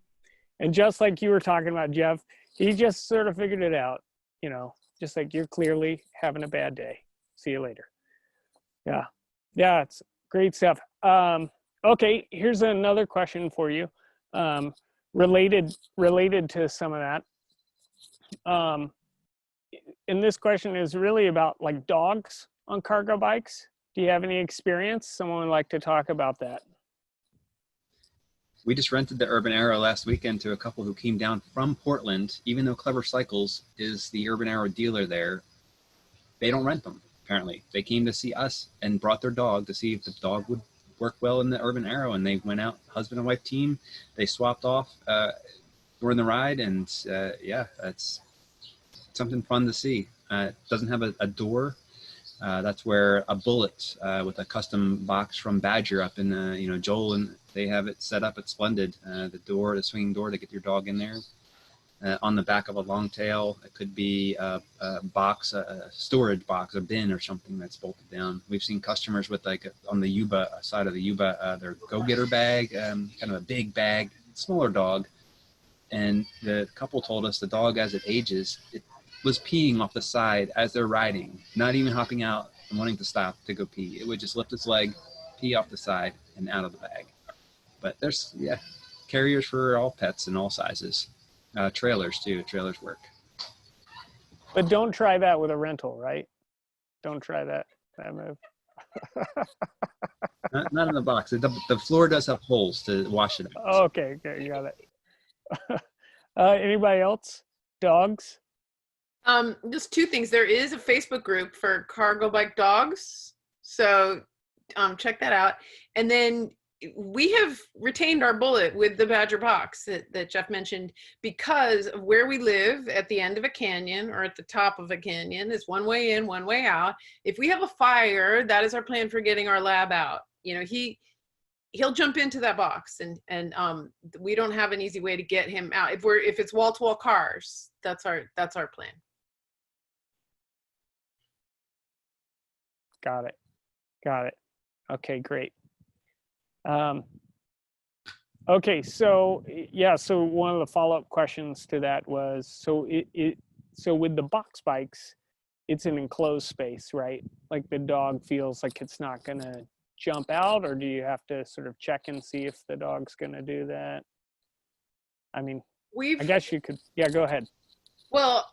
And just like you were talking about, Jeff, he just sort of figured it out, you know, just like, you're clearly having a bad day. See you later. Yeah. Yeah, it's great stuff. Okay, here's another question for you, related to some of that. And this question is really about like dogs on cargo bikes. Do you have any experience? Someone would like to talk about that. We just rented the Urban Arrow last weekend to a couple who came down from Portland. Even though Clever Cycles is the Urban Arrow dealer there, they don't rent them, apparently. They came to see us and brought their dog to see if the dog would work well in the Urban Arrow. And they went out, husband and wife team. They swapped off during the ride. And yeah, that's something fun to see. It doesn't have a door. That's where a Bullet with a custom box from Badger up in, you know, Joel, and they have it set up at Splendid. The swinging door to get your dog in there. On the back of a long tail, it could be a box, a storage box, a bin or something that's bolted down. We've seen customers with like on the Yuba side of the Yuba, their go-getter bag, kind of a big bag, smaller dog. And the couple told us the dog, as it ages, it was peeing off the side as they're riding, not even hopping out and wanting to stop to go pee. It would just lift its leg, pee off the side and out of the bag. But there's, yeah, carriers for all pets and all sizes. Trailers too, trailers work. But don't try that with a rental, right? Don't try that move. not in the box. The floor does have holes to wash it out. Okay, you got it. Anybody else? Dogs? Just two things. There is a Facebook group for cargo bike dogs, so check that out. And then we have retained our bullet with the Badger box that Jeff mentioned because of where we live at the end of a canyon or at the top of a canyon. It's one way in, one way out. If we have a fire, that is our plan for getting our lab out. You know, he'll jump into that box, and we don't have an easy way to get him out. If it's wall to wall cars, that's our plan. Got it. Okay, great. Okay, so yeah, so one of the follow-up questions to that was, so with the box bikes, it's an enclosed space, right? Like the dog feels like it's not gonna jump out, or do you have to sort of check and see if the dog's gonna do that? I mean, I guess you could, yeah, go ahead. Well,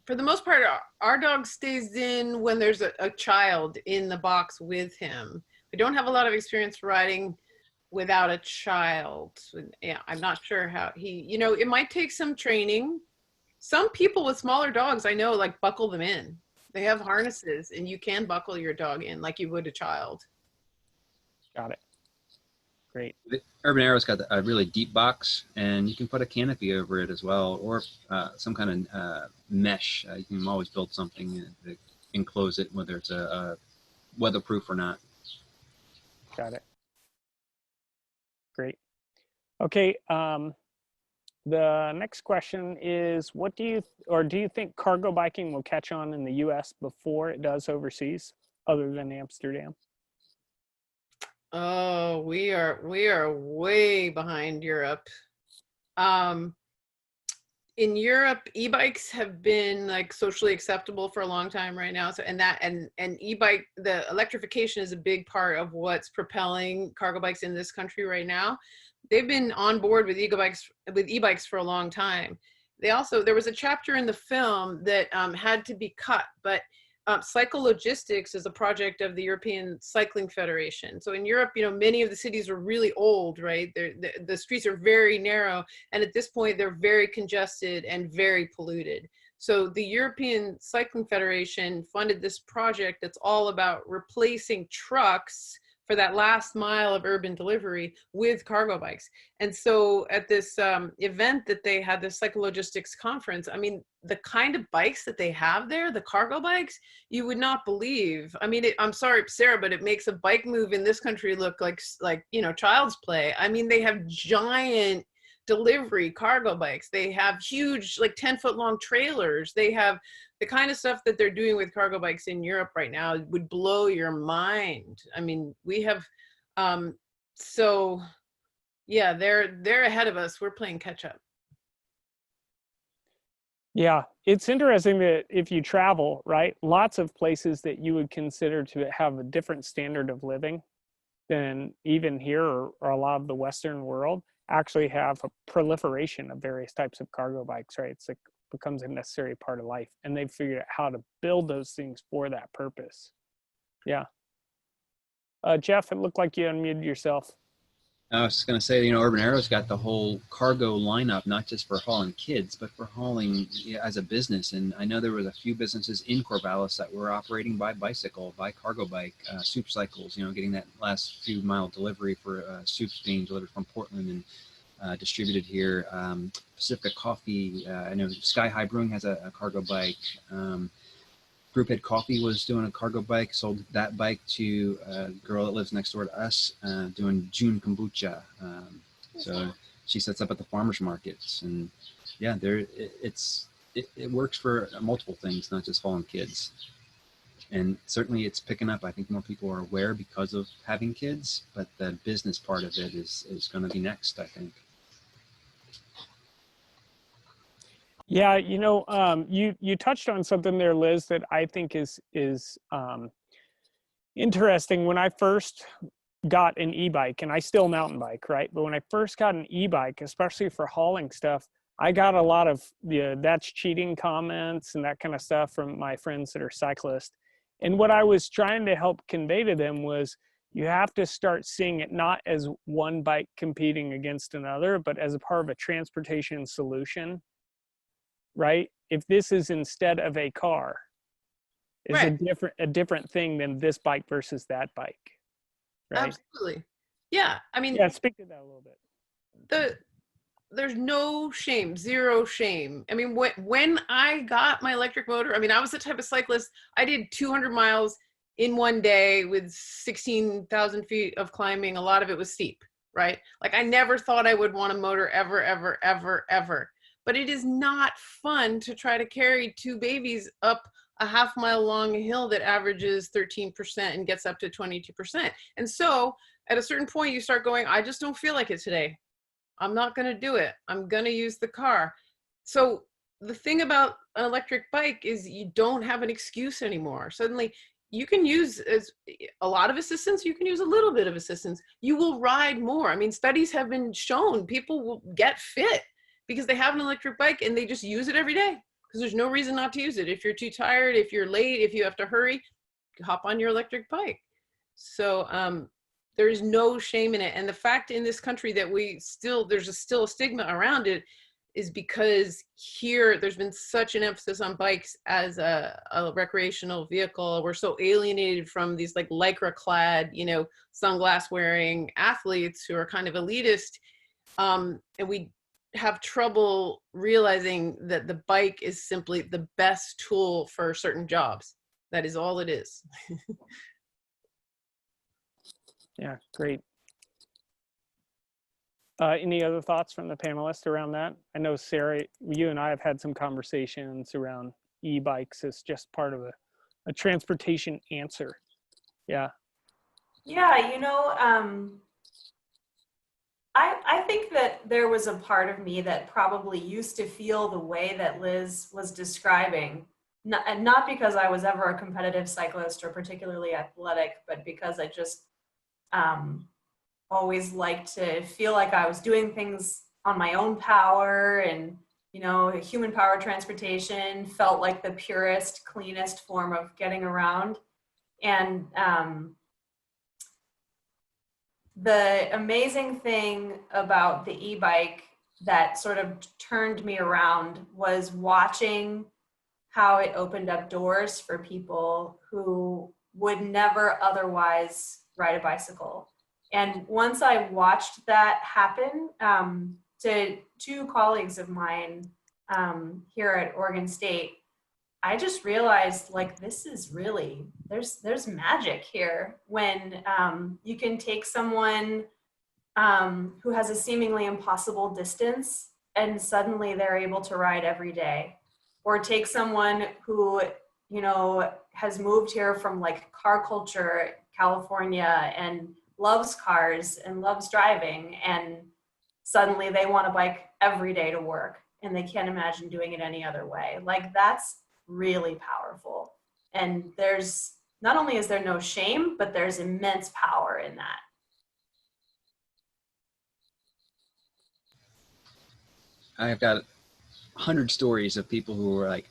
for the most part, our dog stays in when there's a child in the box with him. We don't have a lot of experience riding without a child. Yeah, I'm not sure how it might take some training. Some people with smaller dogs, I know, like buckle them in. They have harnesses and you can buckle your dog in like you would a child. Got it. Great. The Urban Arrow's got a really deep box, and you can put a canopy over it as well, or some kind of mesh. You can always build something to enclose it, whether it's a weatherproof or not. Got it. Great. Okay. The next question is, do you think cargo biking will catch on in the U.S. before it does overseas, other than Amsterdam? Oh, we are way behind Europe. In Europe, e-bikes have been like socially acceptable for a long time right now. So, and e-bike, the electrification is a big part of what's propelling cargo bikes in this country right now. They've been on board with e-bikes for a long time. There was a chapter in the film that had to be cut, but cyclo-logistics is a project of the European Cycling Federation. So in Europe, many of the cities are really old, right? The streets are very narrow, and at this point, they're very congested and very polluted. So the European Cycling Federation funded this project that's all about replacing trucks for that last mile of urban delivery with cargo bikes. And so at this event that they had, this cyclo-logistics conference, I mean, the kind of bikes that they have there, the cargo bikes, you would not believe. I mean, I'm sorry, Sarah, but it makes a bike move in this country look like child's play. I mean, they have giant delivery cargo bikes. They have huge, like 10-foot long trailers. They have the kind of stuff that they're doing with cargo bikes in Europe right now would blow your mind. I mean, we have, so yeah, they're ahead of us. We're playing catch up. Yeah, it's interesting that if you travel, right, lots of places that you would consider to have a different standard of living than even here or a lot of the Western world actually have a proliferation of various types of cargo bikes, right? It's like becomes a necessary part of life, and they've figured out how to build those things for that purpose. Yeah. Jeff, it looked like you unmuted yourself. I was just going to say, Urban Arrow's got the whole cargo lineup, not just for hauling kids, but for hauling as a business. And I know there was a few businesses in Corvallis that were operating by bicycle, by cargo bike, soup cycles, getting that last few mile delivery for soups being delivered from Portland and distributed here. Pacific Coffee, I know Sky High Brewing has a cargo bike. Group Head Coffee was doing a cargo bike, sold that bike to a girl that lives next door to us, doing June kombucha. So she sets up at the farmers markets, and yeah, it works for multiple things, not just hauling kids. And certainly it's picking up. I think more people are aware because of having kids, but the business part of it is going to be next, I think. Yeah, you touched on something there, Liz, that I think is interesting. When I first got an e-bike, and I still mountain bike, right? But when I first got an e-bike, especially for hauling stuff, I got a lot of that's cheating comments and that kind of stuff from my friends that are cyclists. And what I was trying to help convey to them was you have to start seeing it not as one bike competing against another, but as a part of a transportation solution. Right? If this is instead of a car, is right. a different thing than this bike versus that bike. Right? Absolutely. Yeah, I mean, Yeah, speak to that a little bit. there's no shame, zero shame. I mean, when I got my electric motor, I mean, I was the type of cyclist, I did 200 miles in one day with 16,000 feet of climbing. A lot of it was steep, right? Like, I never thought I would want a motor ever, ever, ever, ever. But it is not fun to try to carry two babies up a half-mile long hill that averages 13% and gets up to 22%. And so at a certain point, you start going, I just don't feel like it today. I'm not going to do it. I'm going to use the car. So the thing about an electric bike is you don't have an excuse anymore. Suddenly you can use a lot of assistance. You can use a little bit of assistance. You will ride more. I mean, studies have been shown people will get fit because they have an electric bike and they just use it every day because there's no reason not to use it. If you're too tired, if you're late, if you have to hurry, hop on your electric bike. So, there is no shame in it. And the fact in this country that there's still a stigma around it is because here there's been such an emphasis on bikes as a recreational vehicle. We're so alienated from these like lycra clad, sunglass wearing athletes who are kind of elitist. And we have trouble realizing that the bike is simply the best tool for certain jobs. That is all it is. Yeah, great. Any other thoughts from the panelists around that? I know, Sarah, you and I have had some conversations around e-bikes as just part of a transportation answer. Yeah. Yeah, I think that there was a part of me that probably used to feel the way that Liz was describing, not because I was ever a competitive cyclist or particularly athletic, but because I just always liked to feel like I was doing things on my own power, and human power transportation felt like the purest, cleanest form of getting around. And the amazing thing about the e-bike that sort of turned me around was watching how it opened up doors for people who would never otherwise ride a bicycle. And once I watched that happen to two colleagues of mine here at Oregon State, I just realized, like, this is really, there's magic here when you can take someone who has a seemingly impossible distance and suddenly they're able to ride every day. Or take someone who, has moved here from like car culture, California, and loves cars and loves driving, and suddenly they want a bike every day to work and they can't imagine doing it any other way. Like, that's really powerful. And there's, not only is there no shame, but there's immense power in that. I've got 100 stories of people who were like,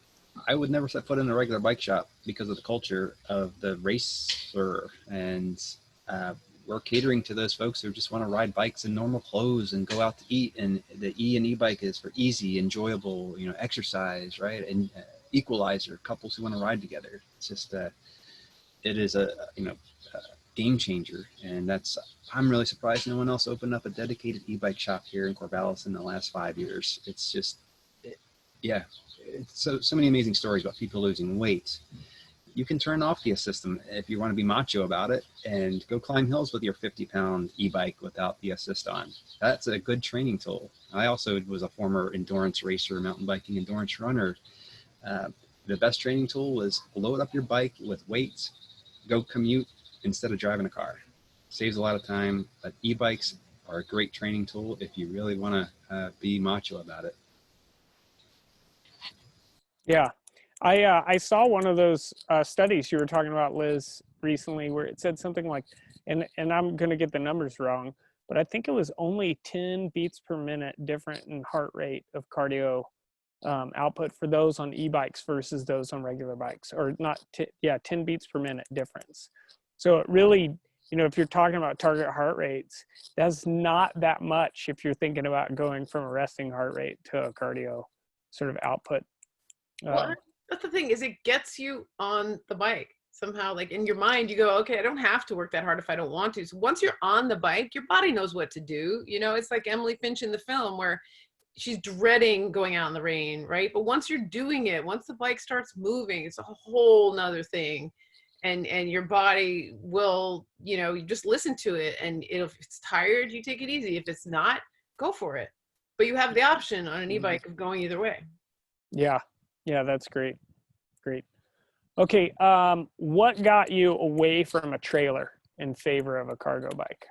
I would never set foot in a regular bike shop because of the culture of the racer, and we're catering to those folks who just want to ride bikes in normal clothes and go out to eat. And the e-bike is for easy, enjoyable, exercise, right? And equalizer, couples who want to ride together. It's just it is a game changer, and I'm really surprised no one else opened up a dedicated e-bike shop here in Corvallis in the last 5 years. It's just, yeah, it's so many amazing stories about people losing weight. You can turn off the assist system if you want to be macho about it and go climb hills with your 50-pound e-bike without the assist on. That's a good training tool. I also was a former endurance racer, mountain biking endurance runner. The best training tool was load up your bike with weights, go commute instead of driving a car. Saves a lot of time, but e-bikes are a great training tool if you really want to be macho about it. Yeah, I saw one of those studies you were talking about, Liz, recently, where it said something like, and I'm going to get the numbers wrong, but I think it was only 10 beats per minute different in heart rate of cardio output for those on e-bikes versus those on regular bikes, or not, 10 beats per minute difference. So it really, if you're talking about target heart rates, that's not that much if you're thinking about going from a resting heart rate to a cardio sort of output. Well, that's the thing, is it gets you on the bike. somehow, like in your mind, you go, okay, I don't have to work that hard if I don't want to. So once you're on the bike, your body knows what to do. You know, it's like Emily Finch in the film where she's dreading going out in the rain, right? But once you're doing it, once the bike starts moving, it's a whole nother thing. And your body will, you know, you just listen to it, and if it's tired, you take it easy. If it's not, go for it. But you have the option on an e-bike of going either way. Yeah. Yeah, that's great. Great. Okay. What got you away from a trailer in favor of a cargo bike?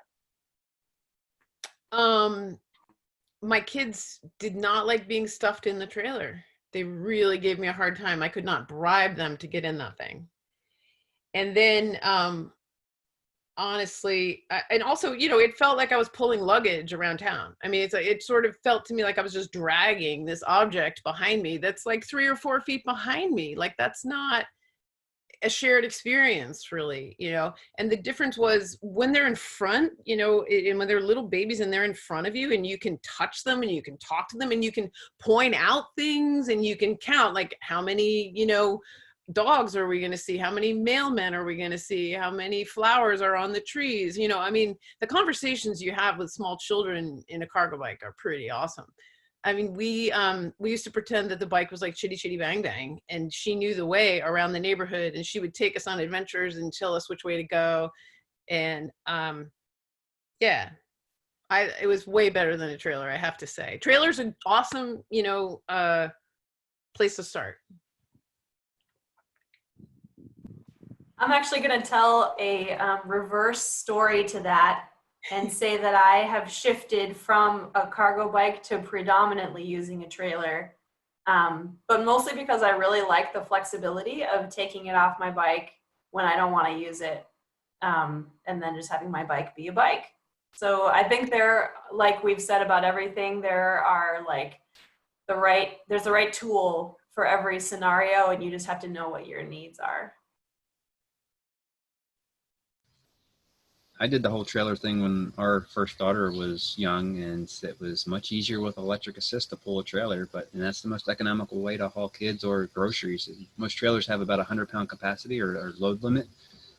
My kids did not like being stuffed in the trailer. They really gave me a hard time. I could not bribe them to get in that thing. And then, honestly, and also, you know, it felt like I was pulling luggage around town. I mean, it sort of felt to me like I was just dragging this object behind me that's like 3 or 4 feet behind me. Like, that's not a shared experience, really, you know. And the difference was when they're in front, you know, and when they're little babies and they're in front of you and you can touch them and you can talk to them and you can point out things and you can count, like, how many, you know, dogs are we going to see? How many mailmen are we going to see? How many flowers are on the trees? You know, I mean, the conversations you have with small children in a cargo bike are pretty awesome. I mean, we used to pretend that the bike was like Chitty Chitty Bang Bang, and she knew the way around the neighborhood, and she would take us on adventures and tell us which way to go. And yeah, it was way better than a trailer, I have to say. Trailer's an awesome, you know, place to start. I'm actually going to tell a reverse story to that and say that I have shifted from a cargo bike to predominantly using a trailer, but mostly because I really like the flexibility of taking it off my bike when I don't want to use it, and then just having my bike be a bike. So I think like we've said about everything, there's the right tool for every scenario, and you just have to know what your needs are. I did the whole trailer thing when our first daughter was young, and it was much easier with electric assist to pull a trailer, and that's the most economical way to haul kids or groceries. Most trailers have about 100-pound capacity or load limit.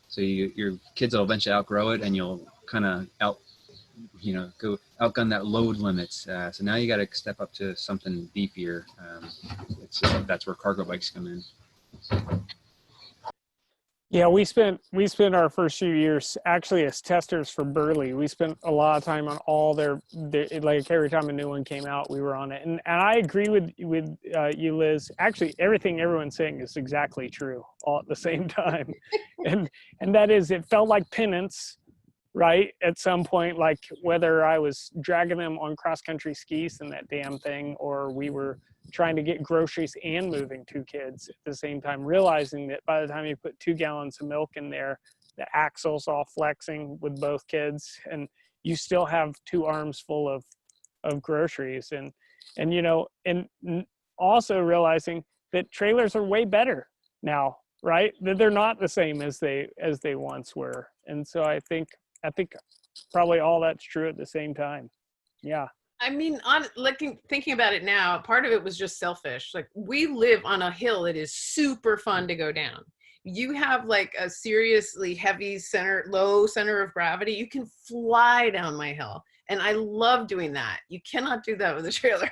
So your kids will eventually outgrow it, and you'll kind of go outgun that load limit. So now you got to step up to something beefier. That's where cargo bikes come in. Yeah, we spent our first few years actually as testers for Burley. We spent a lot of time on all their like every time a new one came out, we were on it. And I agree with you, Liz. Actually, everything everyone's saying is exactly true all at the same time. and that is, it felt like penance, right? At some point, like whether I was dragging them on cross-country skis in that damn thing, or we were trying to get groceries and moving 2 kids at the same time, realizing that by the time you put 2 gallons of milk in there, the axle's all flexing with both kids, and you still have 2 arms full of groceries. And you know, and also realizing that trailers are way better now, right? That they're not the same as they once were. And so I think probably all that's true at the same time. Yeah. I mean, thinking about it now, part of it was just selfish. Like, we live on a hill that is super fun to go down. You have like a seriously heavy low center of gravity. You can fly down my hill. And I love doing that. You cannot do that with a trailer.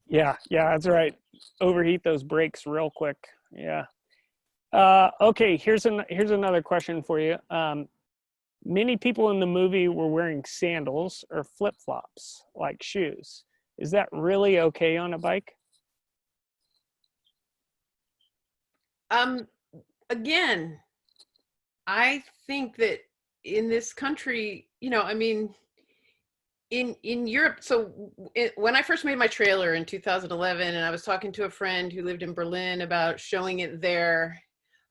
Yeah, that's right. Overheat those brakes real quick. Yeah. Okay, here's another question for you. Many people in the movie were wearing sandals or flip-flops, like shoes. Is that really okay on a bike? Again, I think that in this country, you know, I mean, in Europe, when I first made my trailer in 2011, and I was talking to a friend who lived in Berlin about showing it there,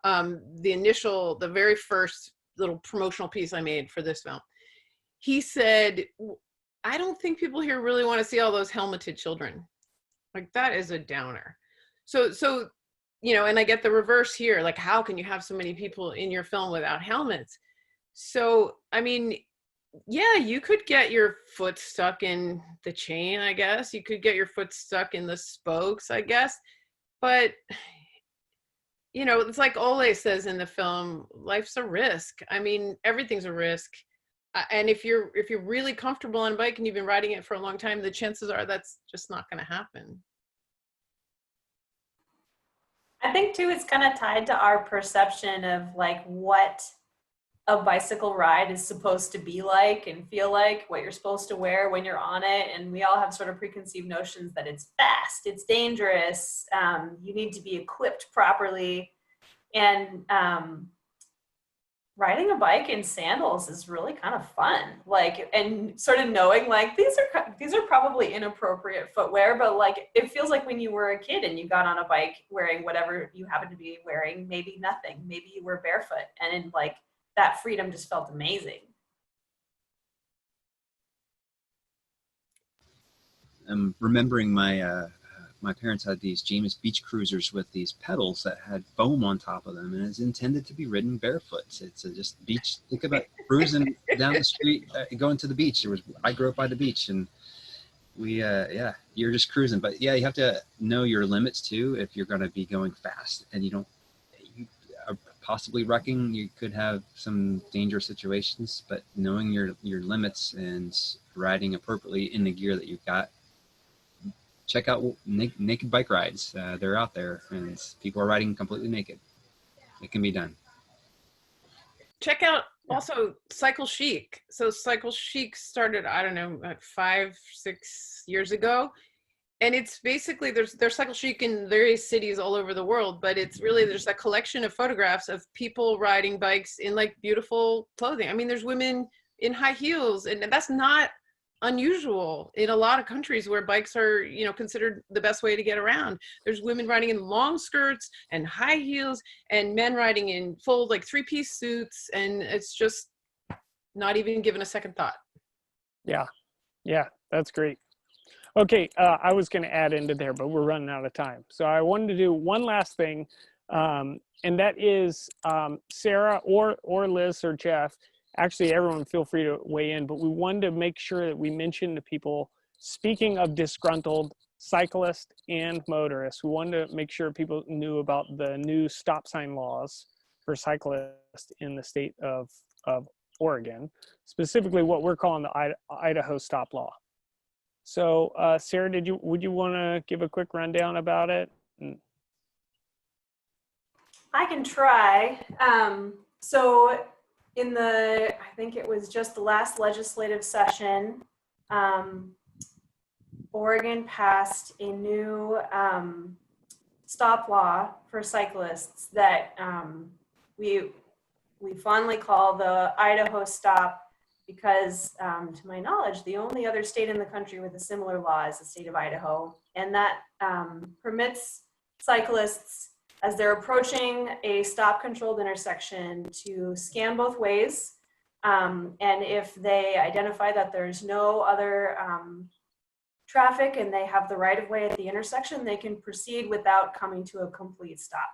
the very first little promotional piece I made for this film, he said, I don't think people here really want to see all those helmeted children. Like, that is a downer. So, you know, and I get the reverse here. Like, how can you have so many people in your film without helmets? So, I mean, yeah, you could get your foot stuck in the chain, I guess. You could get your foot stuck in the spokes, I guess. But you know, it's like Ole says in the film, life's a risk. I mean, everything's a risk. And if you're really comfortable on a bike and you've been riding it for a long time, the chances are that's just not going to happen. I think too, it's kind of tied to our perception of like what a bicycle ride is supposed to be like and feel like, what you're supposed to wear when you're on it. And we all have sort of preconceived notions that it's fast, it's dangerous, you need to be equipped properly. And riding a bike in sandals is really kind of fun. Like, and sort of knowing like, these are probably inappropriate footwear, but like, it feels like when you were a kid and you got on a bike wearing whatever you happen to be wearing, maybe nothing, maybe you were barefoot, and like, that freedom just felt amazing. I'm remembering my my parents had these James Beach Cruisers with these pedals that had foam on top of them, and it's intended to be ridden barefoot. It's just beach. Think about cruising down the street, going to the beach. I grew up by the beach, and we yeah, you're just cruising. But yeah, you have to know your limits too. If you're going to be going fast and you are possibly wrecking, you could have some dangerous situations. But knowing your limits and riding appropriately in the gear that you've got. Check out naked bike rides. They're out there, and people are riding completely naked. It can be done. Check out also Cycle Chic. So Cycle Chic started, I don't know, like 5-6 years ago. And it's basically, there's Cycle Chic in various cities all over the world, but it's really, there's a collection of photographs of people riding bikes in like beautiful clothing. I mean, there's women in high heels, and that's not unusual in a lot of countries where bikes are, you know, considered the best way to get around. There's women riding in long skirts and high heels, and men riding in full like 3-piece suits, and it's just not even given a second thought. Yeah, that's great. Okay, I was going to add into there, but we're running out of time. So I wanted to do one last thing, and that is Sarah or Liz or Jeff. Actually, everyone feel free to weigh in, but we wanted to make sure that we mention to people, speaking of disgruntled cyclists and motorists, we wanted to make sure people knew about the new stop sign laws for cyclists in the state of Oregon, specifically what we're calling the Idaho stop law. So Sarah, would you want to give a quick rundown about it? I can try. So in I think it was just the last legislative session, Oregon passed a new stop law for cyclists that we fondly call the Idaho stop, because to my knowledge, the only other state in the country with a similar law is the state of Idaho. And that permits cyclists, as they're approaching a stop-controlled intersection, to scan both ways. And if they identify that there's no other traffic and they have the right-of-way at the intersection, they can proceed without coming to a complete stop.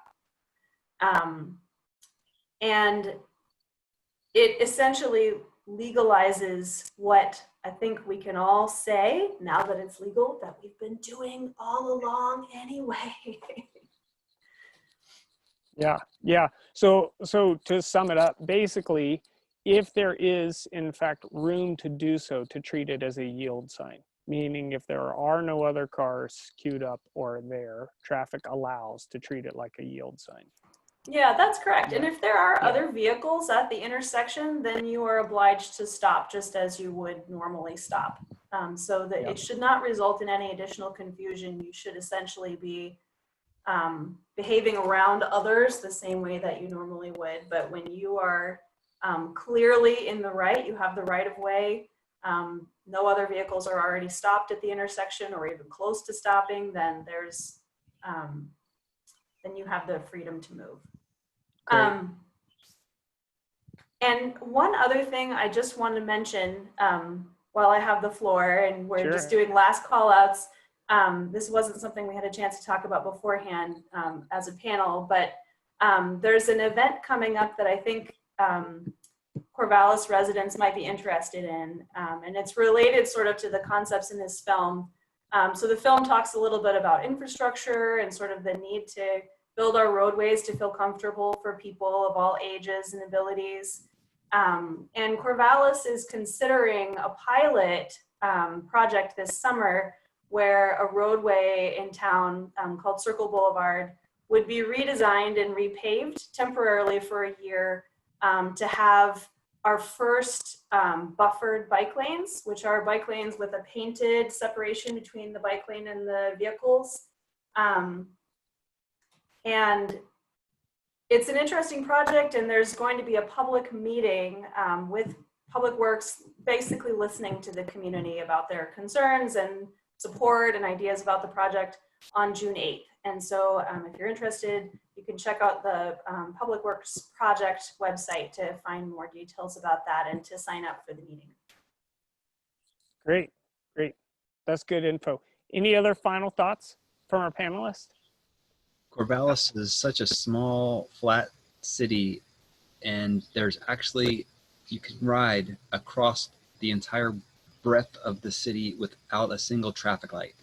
And it essentially legalizes what I think we can all say, now that it's legal, that we've been doing all along anyway. Yeah. So to sum it up, basically, if there is in fact room to do so, to treat it as a yield sign, meaning if there are no other cars queued up or there, traffic allows to treat it like a yield sign. Yeah, that's correct. And if there are other vehicles at the intersection, then you are obliged to stop just as you would normally stop. So that it should not result in any additional confusion. You should essentially be behaving around others the same way that you normally would. But when you are clearly in the right, you have the right of way, no other vehicles are already stopped at the intersection or even close to stopping, then there's then you have the freedom to move. And one other thing I just want to mention while I have the floor and we're just doing last call outs. This wasn't something we had a chance to talk about beforehand as a panel, but there's an event coming up that I think Corvallis residents might be interested in, and it's related sort of to the concepts in this film. So the film talks a little bit about infrastructure and sort of the need to build our roadways to feel comfortable for people of all ages and abilities. And Corvallis is considering a pilot project this summer where a roadway in town called Circle Boulevard would be redesigned and repaved temporarily for a year to have our first buffered bike lanes, which are bike lanes with a painted separation between the bike lane and the vehicles. And it's an interesting project, and there's going to be a public meeting with Public Works, basically listening to the community about their concerns and support and ideas about the project on June 8th. And so if you're interested, you can check out the Public Works project website to find more details about that and to sign up for the meeting. Great, great. That's good info. Any other final thoughts from our panelists? Corvallis is such a small, flat city, and there's actually, you can ride across the entire breadth of the city without a single traffic light.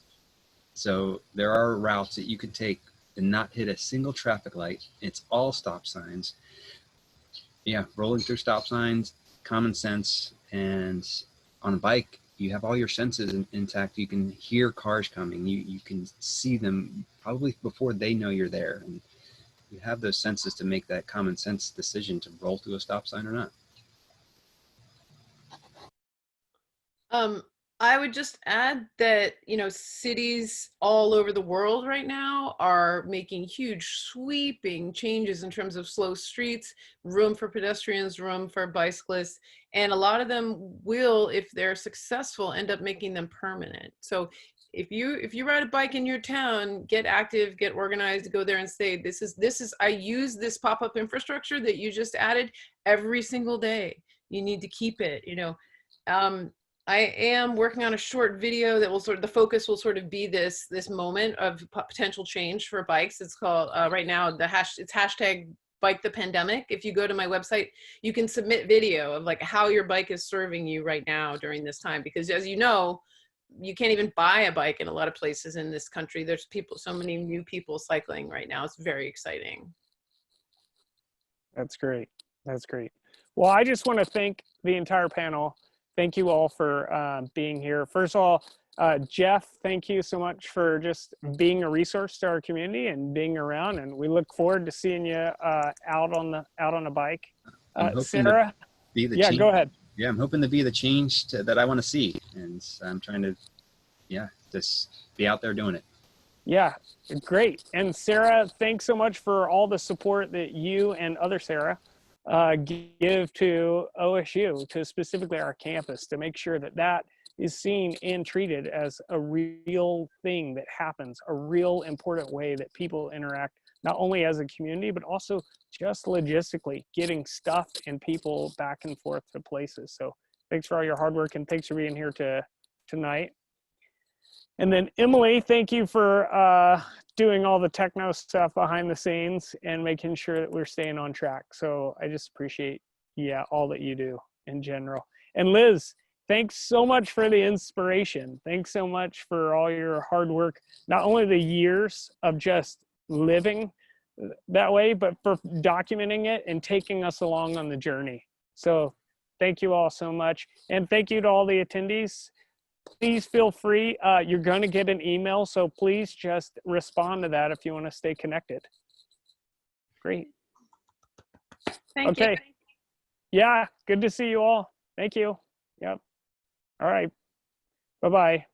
So there are routes that you could take and not hit a single traffic light. It's all stop signs. Yeah, rolling through stop signs, common sense, and on a bike, you have all your senses intact. You can hear cars coming. You can see them probably before they know you're there. And you have those senses to make that common sense decision to roll through a stop sign or not. I would just add that, you know, cities all over the world right now are making huge sweeping changes in terms of slow streets, room for pedestrians, room for bicyclists, and a lot of them will, if they're successful, end up making them permanent. So if you ride a bike in your town, get active, get organized, go there and say, this is I use this pop-up infrastructure that you just added every single day. You need to keep it, you know. I am working on a short video that will the focus will sort of be this moment of potential change for bikes. It's called, right now, it's hashtag Bike the Pandemic. If you go to my website, you can submit video of like how your bike is serving you right now during this time. Because as you know, you can't even buy a bike in a lot of places in this country. There's so many new people cycling right now. It's very exciting. That's great. That's great. Well, I just want to thank the entire panel. Thank you all for being here. First of all, Jeff, thank you so much for just being a resource to our community and being around. And we look forward to seeing you out on a bike. Sarah, yeah, go ahead. Yeah, I'm hoping to be the change that I want to see, and I'm trying to, yeah, just be out there doing it. Yeah, great. And Sarah, thanks so much for all the support that you and other Sarah give to OSU, to specifically our campus, to make sure that that is seen and treated as a real thing that happens, a real important way that people interact, not only as a community, but also just logistically getting stuff and people back and forth to places. So thanks for all your hard work, and thanks for being here tonight. And then Emily, thank you for doing all the techno stuff behind the scenes and making sure that we're staying on track. So I just appreciate, yeah, all that you do in general. And Liz, thanks so much for the inspiration. Thanks so much for all your hard work, not only the years of just living that way, but for documenting it and taking us along on the journey. So thank you all so much. And thank you to all the attendees. Please feel free. You're going to get an email, so please just respond to that if you want to stay connected. Great. Thank you. Yeah, good to see you all. Thank you. Yep. All right. Bye-bye.